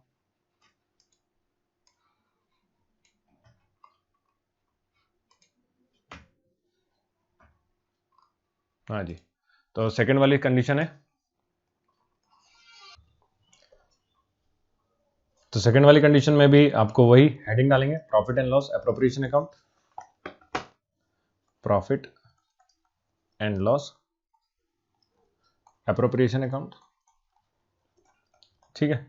हाँ जी, तो सेकंड वाली कंडीशन है, तो सेकंड वाली कंडीशन में भी आपको वही हेडिंग डालेंगे, profit and loss appropriation account, profit and loss appropriation account, ठीक है।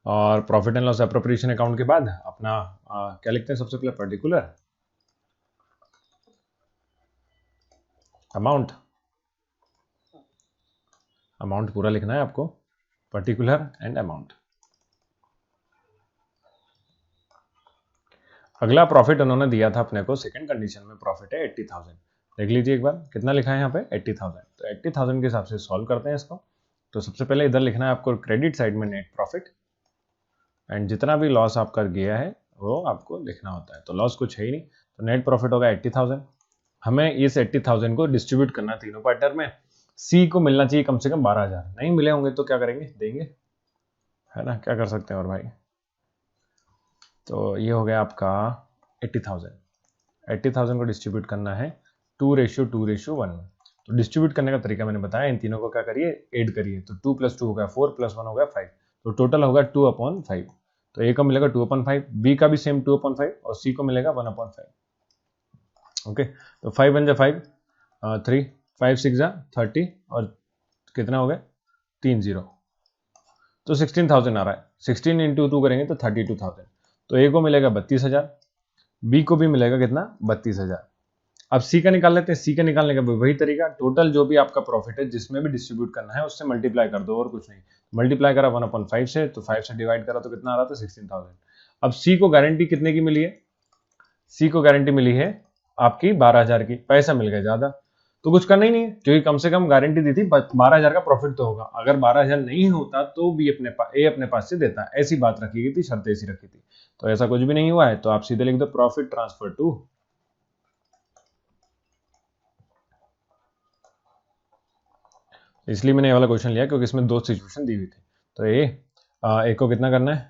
और profit and loss appropriation account के बाद अपना क्या लिखते हैं, सबसे पहले पर्टिकुलर अमाउंट, अमाउंट पूरा लिखना है आपको, पर्टिकुलर एंड अमाउंट। अगला प्रॉफिट उन्होंने दिया था अपने को, सेकंड कंडीशन में प्रॉफिट है 80,000। देख लीजिए एक बार कितना लिखा है यहाँ पे, 80,000। तो 80,000 के हिसाब से सॉल्व करते हैं इसको। तो सबसे पहले इधर लिखना है आपको क्रेडिट साइड में नेट प्रॉफिट, एंड जितना भी लॉस आपका गया है वो आपको लिखना होता है। तो लॉस कुछ है ही नहीं, तो नेट प्रॉफिट होगा 80,000। हमें इस 80,000 को डिस्ट्रीब्यूट करना तीनों पार्टनर में। सी को मिलना चाहिए कम से कम 12,000, नहीं मिले होंगे तो क्या करेंगे, देंगे, है ना, क्या कर सकते हैं और भाई। तो ये हो गया आपका 80,000। 80,000 को डिस्ट्रीब्यूट करना है 2:2:1 में। तो डिस्ट्रीब्यूट करने का तरीका मैंने बताया, इन तीनों को क्या करिए, ऐड करिए। तो 2 + 2 हो गया 4 + 1 हो गया 5, तो टोटल होगा 2/5। तो ए को मिलेगा 2/5, बी का भी सेम 2/5 और सी को मिलेगा 1/5। ओके, तो 5 × 5 3, 5 × 6 30 और कितना हो गया 3 0, तो 16,000 आ रहा है। 16 × 2 करेंगे तो 32,000। तो ए को मिलेगा 32,000, बी को भी मिलेगा कितना 32,000। अब सी का निकाल लेते हैं। सी का निकालने का भी वही तरीका, टोटल जो भी आपका प्रॉफिट है जिसमें भी डिस्ट्रीब्यूट करना है उससे मल्टीप्लाई कर दो और कुछ नहीं। मल्टीप्लाई करा 1/5 से, तो 5 से डिवाइड करा तो कितना आ रहा था 16,000। अब सी को गारंटी कितने की मिली है, सी को गारंटी मिली है आपकी 12,000 की, पैसा मिल गया ज्यादा तो कुछ करना ही नहीं है, क्योंकि कम से कम गारंटी दी थी 12,000 का प्रॉफिट तो होगा। अगर 12,000 नहीं होता तो भी अपने पास से देता, ऐसी बात रखी गई थी, शर्त ऐसी रखी थी। तो ऐसा कुछ भी नहीं हुआ है, तो आप सीधे लिख दो प्रॉफिट ट्रांसफर टू, इसलिए मैंने ये वाला क्वेश्चन लिया क्योंकि इसमें दो सिचुएशन दी हुई थी। तो ए को कितना करना है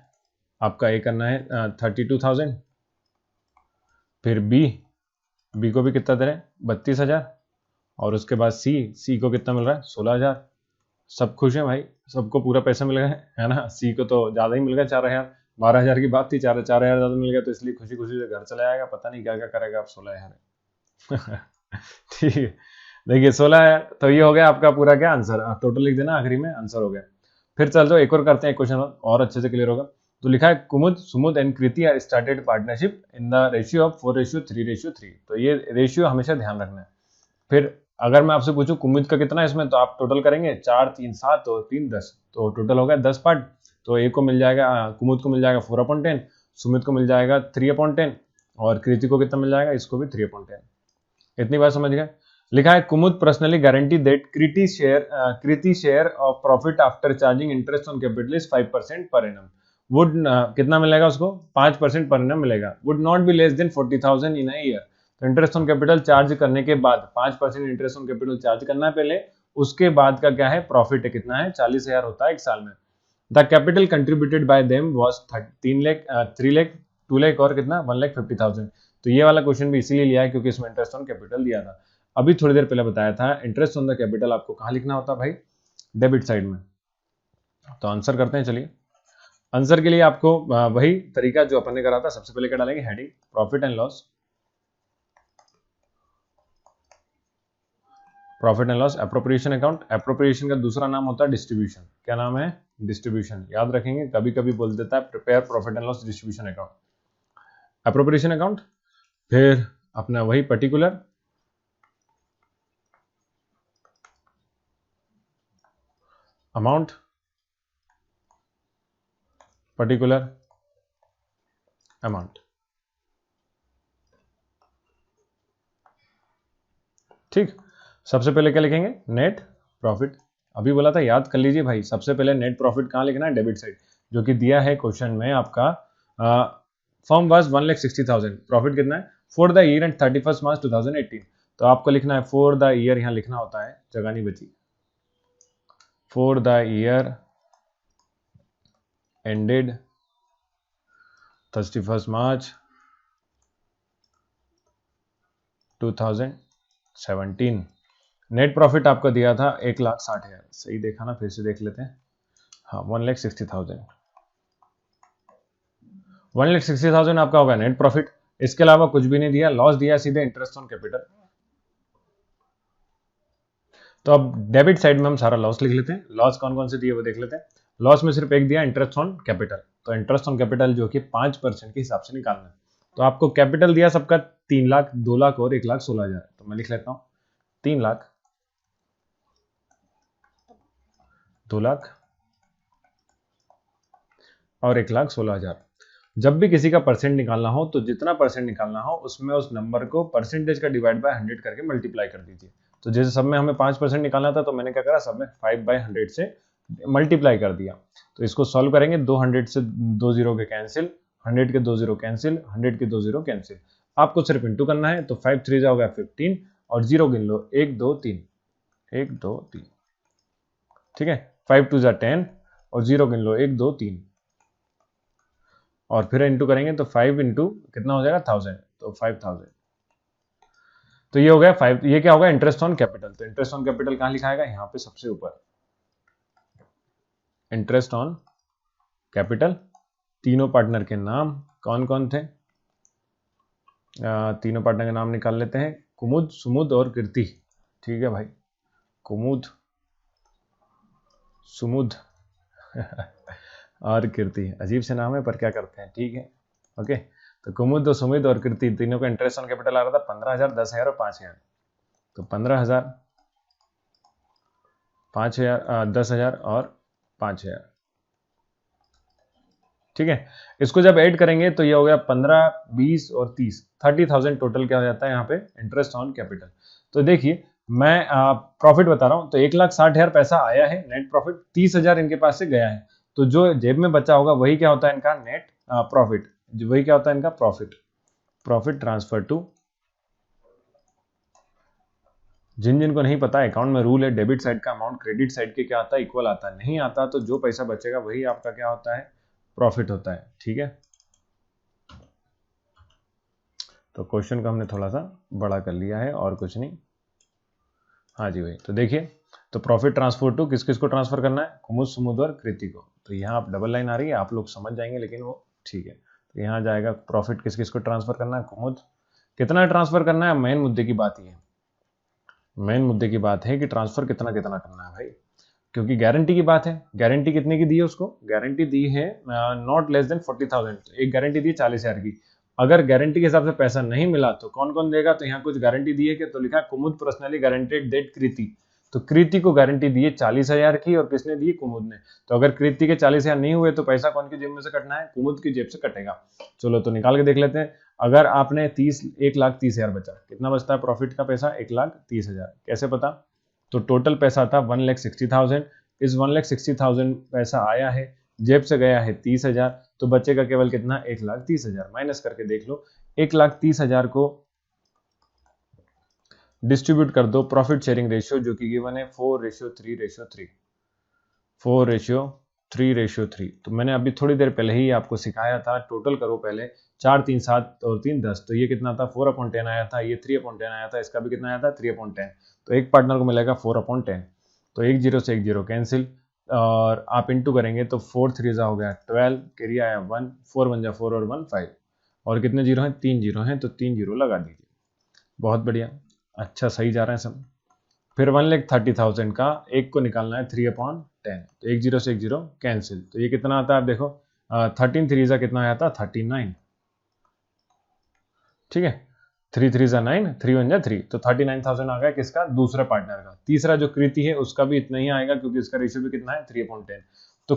आपका, ए करना है 32,000। फिर बी को भी कितना दे रहे हैं 32,000, और उसके बाद सी को कितना मिल रहा है 16,000। सब खुश हैं भाई, सबको पूरा पैसा मिल गया है ना। सी को तो ज्यादा ही मिल गया 4,000, 12,000 की बात थी, 4,000 ज्यादा मिल गया, तो इसलिए खुशी खुशी से घर चला जाएगा, पता नहीं क्या क्या करेगा आप 16,000 ठीक है, देखिए 16,000। तो ये हो गया आपका पूरा क्या आंसर, टोटल लिख देना आखिरी में, आंसर हो गया। फिर चल दो एक और करते हैं, क्वेश्चन और अच्छे से क्लियर होगा। तो लिखा है Kumud, Sumud and Kriti are started partnership in the ratio of 4:3:3। तो ये रेशियो हमेशा ध्यान रखना है। फिर अगर मैं आपसे पूछूं कुमुद का कितना है इसमें, तो आप टोटल करेंगे 4 3 7 और 3 10, तो टोटल हो गया 10 पार्ट। तो ए को मिल जाएगा, कुमुद को मिल जाएगा 4/10, सुमित को मिल जाएगा 3/10, और कृति को कितना मिल जाएगा, इसको भी 3/10। इतनी बात समझ गए। लिखा है Kumud personally guarantee that Kriti share of profit after charging interest on capital is 5% per annum. Would कितना मिलेगा उसको, 5% पर एनम मिलेगा। Would not be less than 40,000 in a year. तो इंटरेस्ट ऑन कैपिटल चार्ज करने के बाद 5% इंटरेस्ट ऑन कैपिटल चार्ज करना है पहले, उसके बाद का क्या है प्रॉफिट है, कितना है 40,000 होता है एक साल में। The capital contributed bye them was 3 lakh 3 lakh 2 lakh और कितना 1,50,000। तो ये वाला क्वेश्चन भी इसीलिए लिया है क्योंकि इसमें इंटरेस्ट ऑन कैपिटल दिया था। अभी थोड़ी देर पहले बताया था इंटरेस्ट ऑन द कैपिटल आपको कहाँ लिखना होता है भाई, डेबिट साइड में। तो आंसर करते हैं, चलिए आंसर के लिए आपको वही तरीका जो अपन ने करा था। सबसे पहले क्या डालेंगे, heading profit and loss, profit and loss appropriation account. Appropriation का दूसरा नाम होता है डिस्ट्रीब्यूशन। क्या नाम है, डिस्ट्रीब्यूशन। याद रखेंगे, कभी कभी बोल देता है prepare profit and loss distribution account, appropriation account. फिर अपना वही पर्टिकुलर, अमाउंट, पर्टिकुलर अमाउंट, ठीक। सबसे पहले क्या लिखेंगे, नेट प्रॉफिट। अभी बोला था याद कर लीजिए भाई, सबसे पहले नेट प्रॉफिट कहाँ लिखना है, डेबिट साइड, जो कि दिया है क्वेश्चन में आपका फर्म वाज 1,60,000, प्रॉफिट कितना है फॉर द ईयर एंड 31 मार्च 2018। तो आपको लिखना है फॉर द ईयर, यहां लिखना होता है, जगह नहीं बची, for the year ended 31 March 2017। Net profit आपको दिया था 1,60,000, सही देखा ना, फिर से देख लेते हैं। हाँ 1,60,000, 1,60,000 आपका होगा नेट प्रॉफिट। इसके अलावा कुछ भी नहीं दिया, लॉस दिया सीधे इंटरेस्ट ऑन कैपिटल। तो अब डेबिट साइड में हम सारा लॉस लिख लेते हैं। लॉस कौन कौन से दिए वो देख लेते हैं। लॉस में सिर्फ एक दिया, इंटरेस्ट ऑन कैपिटल। तो इंटरेस्ट ऑन कैपिटल जो कि 5% के हिसाब से निकालना है। तो आपको कैपिटल दिया सबका 3 लाख, 2 लाख और 1,16,000। तो मैं लिख लेता हूं 3 लाख, 2 लाख और 1,16,000। जब भी किसी का परसेंट निकालना हो तो जितना परसेंट निकालना हो उसमें उस नंबर को परसेंटेज का डिवाइड बाय 100 करके मल्टीप्लाई कर दीजिए। तो जैसे सब में हमें 5% निकालना था तो मैंने क्या करा, सब में 5/100 से मल्टीप्लाई कर दिया। तो इसको सॉल्व करेंगे, 200 से 2 जीरो के कैंसिल, 100 के 2 जीरो कैंसिल, 100 के 2 जीरो कैंसिल। आपको सिर्फ इंटू करना है। तो 5 3 हो गया 15 और जीरो गिन लो, 1 2 3, 1 2 3, ठीक है। 5 2 10 और जीरो गिन लो, 1 2 3 और फिर इंटू करेंगे तो 5 इंटू कितना हो जाएगा 1000, तो 5000। तो ये हो गया 5। ये क्या होगा, इंटरेस्ट ऑन कैपिटल। तो इंटरेस्ट ऑन कैपिटल कहां लिखाएगा, यहाँ पे सबसे ऊपर, इंटरेस्ट ऑन कैपिटल। तीनों पार्टनर के नाम कौन कौन थे, तीनों पार्टनर के नाम निकाल लेते हैं, कुमुद, सुमुद और कीर्ति। ठीक है भाई, कुमुद, सुमुद और कीर्ति, अजीब से नाम है पर क्या करते हैं, ठीक है ओके। तो कुमुद, सुमित और कीर्ति तीनों का इंटरेस्ट ऑन कैपिटल आ रहा था 15,000, 10,000 और 5,000। तो 15,000, 5,000, 10,000 और 5,000, ठीक है। इसको जब ऐड करेंगे तो ये हो गया 15, 20 और 30, 30,000 टोटल क्या हो जाता है यहाँ पे, इंटरेस्ट ऑन कैपिटल। तो देखिए मैं प्रॉफिट बता रहा हूँ, तो 1,60,000 पैसा आया है नेट प्रॉफिट, 30,000 इनके पास से गया है। तो जो जेब में बचा होगा वही क्या होता है इनका नेट प्रॉफिट, वही क्या होता है इनका प्रॉफिट। प्रॉफिट ट्रांसफर टू, जिन जिन को नहीं पता, अकाउंट में रूल है डेबिट साइड का अमाउंट क्रेडिट साइड के क्या आता है, इक्वल आता है। नहीं आता तो जो पैसा बचेगा वही आपका क्या होता है, प्रॉफिट होता है, ठीक है। तो क्वेश्चन को हमने थोड़ा सा बड़ा कर लिया है और कुछ नहीं। हाँ जी भाई, तो देखिए, तो प्रॉफिट ट्रांसफर टू किस किस को ट्रांसफर करना है, कुमुद, सुमुद और कृति को। तो यहाँ आप डबल लाइन आ रही है, आप लोग समझ जाएंगे लेकिन वो ठीक है। तो यहाँ जाएगा प्रॉफिट किस किस को ट्रांसफर करना है, कुमुद। कितना ट्रांसफर करना है, मेन मुद्दे की बात ही है, मेन मुद्दे की बात है कि ट्रांसफर कितना कितना करना है भाई, क्योंकि गारंटी की बात है। गारंटी कितने की दी है उसको, गारंटी दी है नॉट लेस देन 40,000, एक गारंटी दी 40,000 की। अगर गारंटी के हिसाब से पैसा नहीं मिला तो कौन कौन देगा, तो यहाँ कुछ गारंटी दी है कि, तो लिखा कुमुद पर्सनली गारंटेड दैट कृति। तो कृति को गारंटी दी है 40,000 की और किसने दी, कुमुद ने। तो अगर कृति के 40,000 नहीं हुए तो पैसा कौन की जेब में से कटना है, कुमुद की जेब से कटेगा। चलो तो निकाल के देख लेते हैं। अगर आपने 1,30,000 बचा, कितना बचता है प्रॉफिट का पैसा, 1,30,000। कैसे पता, तो टोटल पैसा था 1,60,000। इस 1,60,000 पैसा आया है, जेब से गया है 30,000, तो बचेगा केवल कितना, 1,30,000। माइनस करके देख लो, 1,30,000 को डिस्ट्रीब्यूट कर दो प्रॉफिट शेयरिंग रेशियो, जो कि गिवन है 4:3:3, 4:3:3। तो मैंने अभी थोड़ी देर पहले ही आपको सिखाया था, टोटल करो पहले, 4 3 7 और 3 10। तो ये कितना था, 4/10 आया था, ये 3/10 आया था, इसका भी कितना आया था, 3/10। तो एक पार्टनर को मिलेगा 4/10। तो 1 0 से 1 0 कैंसिल और आप इंटू करेंगे तो 4 3 हो गया 12, कैरी आया 1, 4 1 जा 4 और 1 5, और कितने जीरो हैं, 3 जीरो हैं, तो 3 जीरो लगा दीजिए। बहुत बढ़िया, अच्छा सही जा रहे हैं सब। फिर 1,30,000 का एक को निकालना है 3/10, तो 1 0 से 1 0 कैंसिल। तो ये कितना आता है आप देखो, 13 3 जा कितना आया था, 39, ठीक है। 3 3 जा 9, 3 1 जा 3, तो 39,000 आ गया किसका, दूसरे पार्टनर का। तीसरा जो कृति है उसका भी इतना ही आएगा क्योंकि इसका रेशियो भी कितना है, 3/10। तो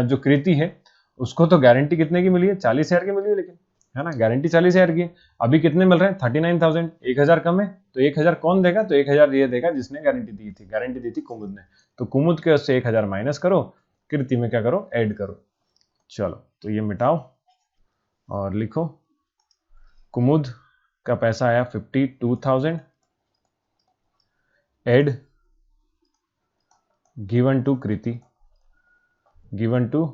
जो कृति है उसको तो गारंटी कितने की मिली है, 40,000 की मिली है, लेकिन है ना, गारंटी 40,000 की है। अभी कितने मिल रहे हैं, 39,000, 1,000 कम है। तो 1,000 कौन देगा, तो 1,000 ये देगा जिसने गारंटी दी थी, गारंटी दी थी कुमुद ने। तो कुमुद के उससे 1,000 माइनस करो, कृति में क्या करो, ऐड करो। चलो तो ये मिटाओ, और लिखो कुमुद का पैसा आया 52,000 add given to Kriti, given to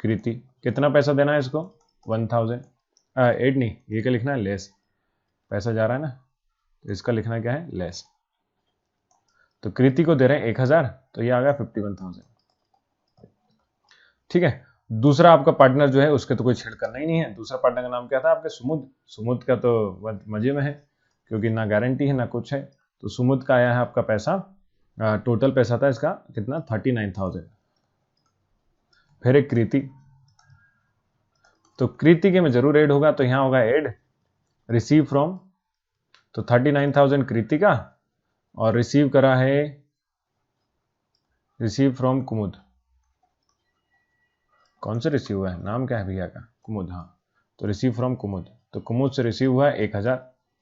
Kriti. कितना पैसा देना है इसको? 1000। एड नहीं, ये क्या लिखना है? लेस। पैसा जा रहा है ना, तो इसका लिखना क्या है? लेस। तो कृति को दे रहे हैं 1000, तो ये आ गया 51,000। ठीक है। दूसरा आपका पार्टनर जो है उसके तो कोई छेड़ करना ही नहीं है। दूसरा पार्टनर का नाम क्या था आपके? सुमुद। सुमुद का तो मजे में है क्योंकि ना गारंटी है ना कुछ है। तो सुमुद का आया है आपका पैसा, टोटल पैसा था इसका कितना? 39,000। फिर एक कृति, तो कृति के में जरूर ऐड होगा, तो यहां होगा ऐड रिसीव फ्रॉम। तो 39,000 कृति का, और रिसीव करा है रिसीव फ्रॉम कुमुद। कौन से रिसीव हुआ है? नाम क्या है भैया का? कुमुद। हाँ, तो रिसीव फ्रॉम कुमुद। तो कुमुद से रिसीव हुआ 1000,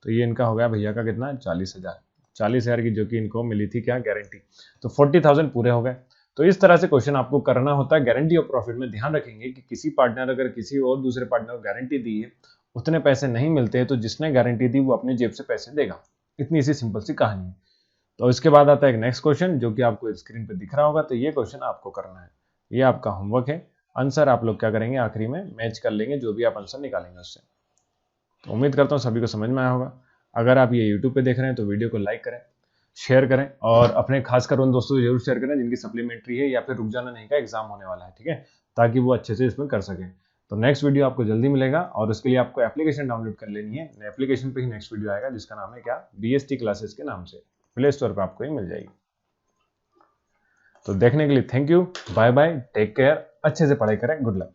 तो ये इनका हो गया भैया का कितना? 40,000। 40,000 की जो कि इनको मिली थी क्या? गारंटी। तो 40,000 पूरे हो गए। तो इस तरह से क्वेश्चन आपको करना होता है। गारंटी ऑफ प्रॉफिट में ध्यान रखेंगे कि किसी पार्टनर अगर किसी और दूसरे पार्टनर को गारंटी दी है, उतने पैसे नहीं मिलते हैं, तो जिसने गारंटी दी वो अपनी जेब से पैसे देगा। इतनी सी सिंपल सी कहानी है। तो इसके बाद आता है एक नेक्स्ट क्वेश्चन जो कि आपको स्क्रीन पे दिख रहा होगा। तो ये क्वेश्चन आपको करना है, ये आपका होमवर्क है। आंसर आप लोग क्या करेंगे? आखिरी में मैच कर लेंगे जो भी आप आंसर निकालेंगे उससे। तो उम्मीद करता हूँ सभी को समझ में आया होगा। अगर आप ये यूट्यूब पे देख रहे हैं तो वीडियो को लाइक करें, शेयर करें, और अपने खासकर उन दोस्तों को जरूर शेयर करें जिनकी सप्लीमेंट्री है या फिर रुक जाना नहीं का एग्जाम होने वाला है। ठीक है, ताकि वो अच्छे से इसमें कर सके। तो नेक्स्ट वीडियो आपको जल्दी मिलेगा, और उसके लिए आपको एप्लीकेशन डाउनलोड कर लेनी है। एप्लीकेशन पे ही नेक्स्ट वीडियो आएगा जिसका नाम है क्या? BST क्लासेस के नाम से। प्ले स्टोर पर आपको ही मिल जाएगी। तो देखने के लिए thank you, bye bye, take care, अच्छे से पढ़ाई करें, गुड लक।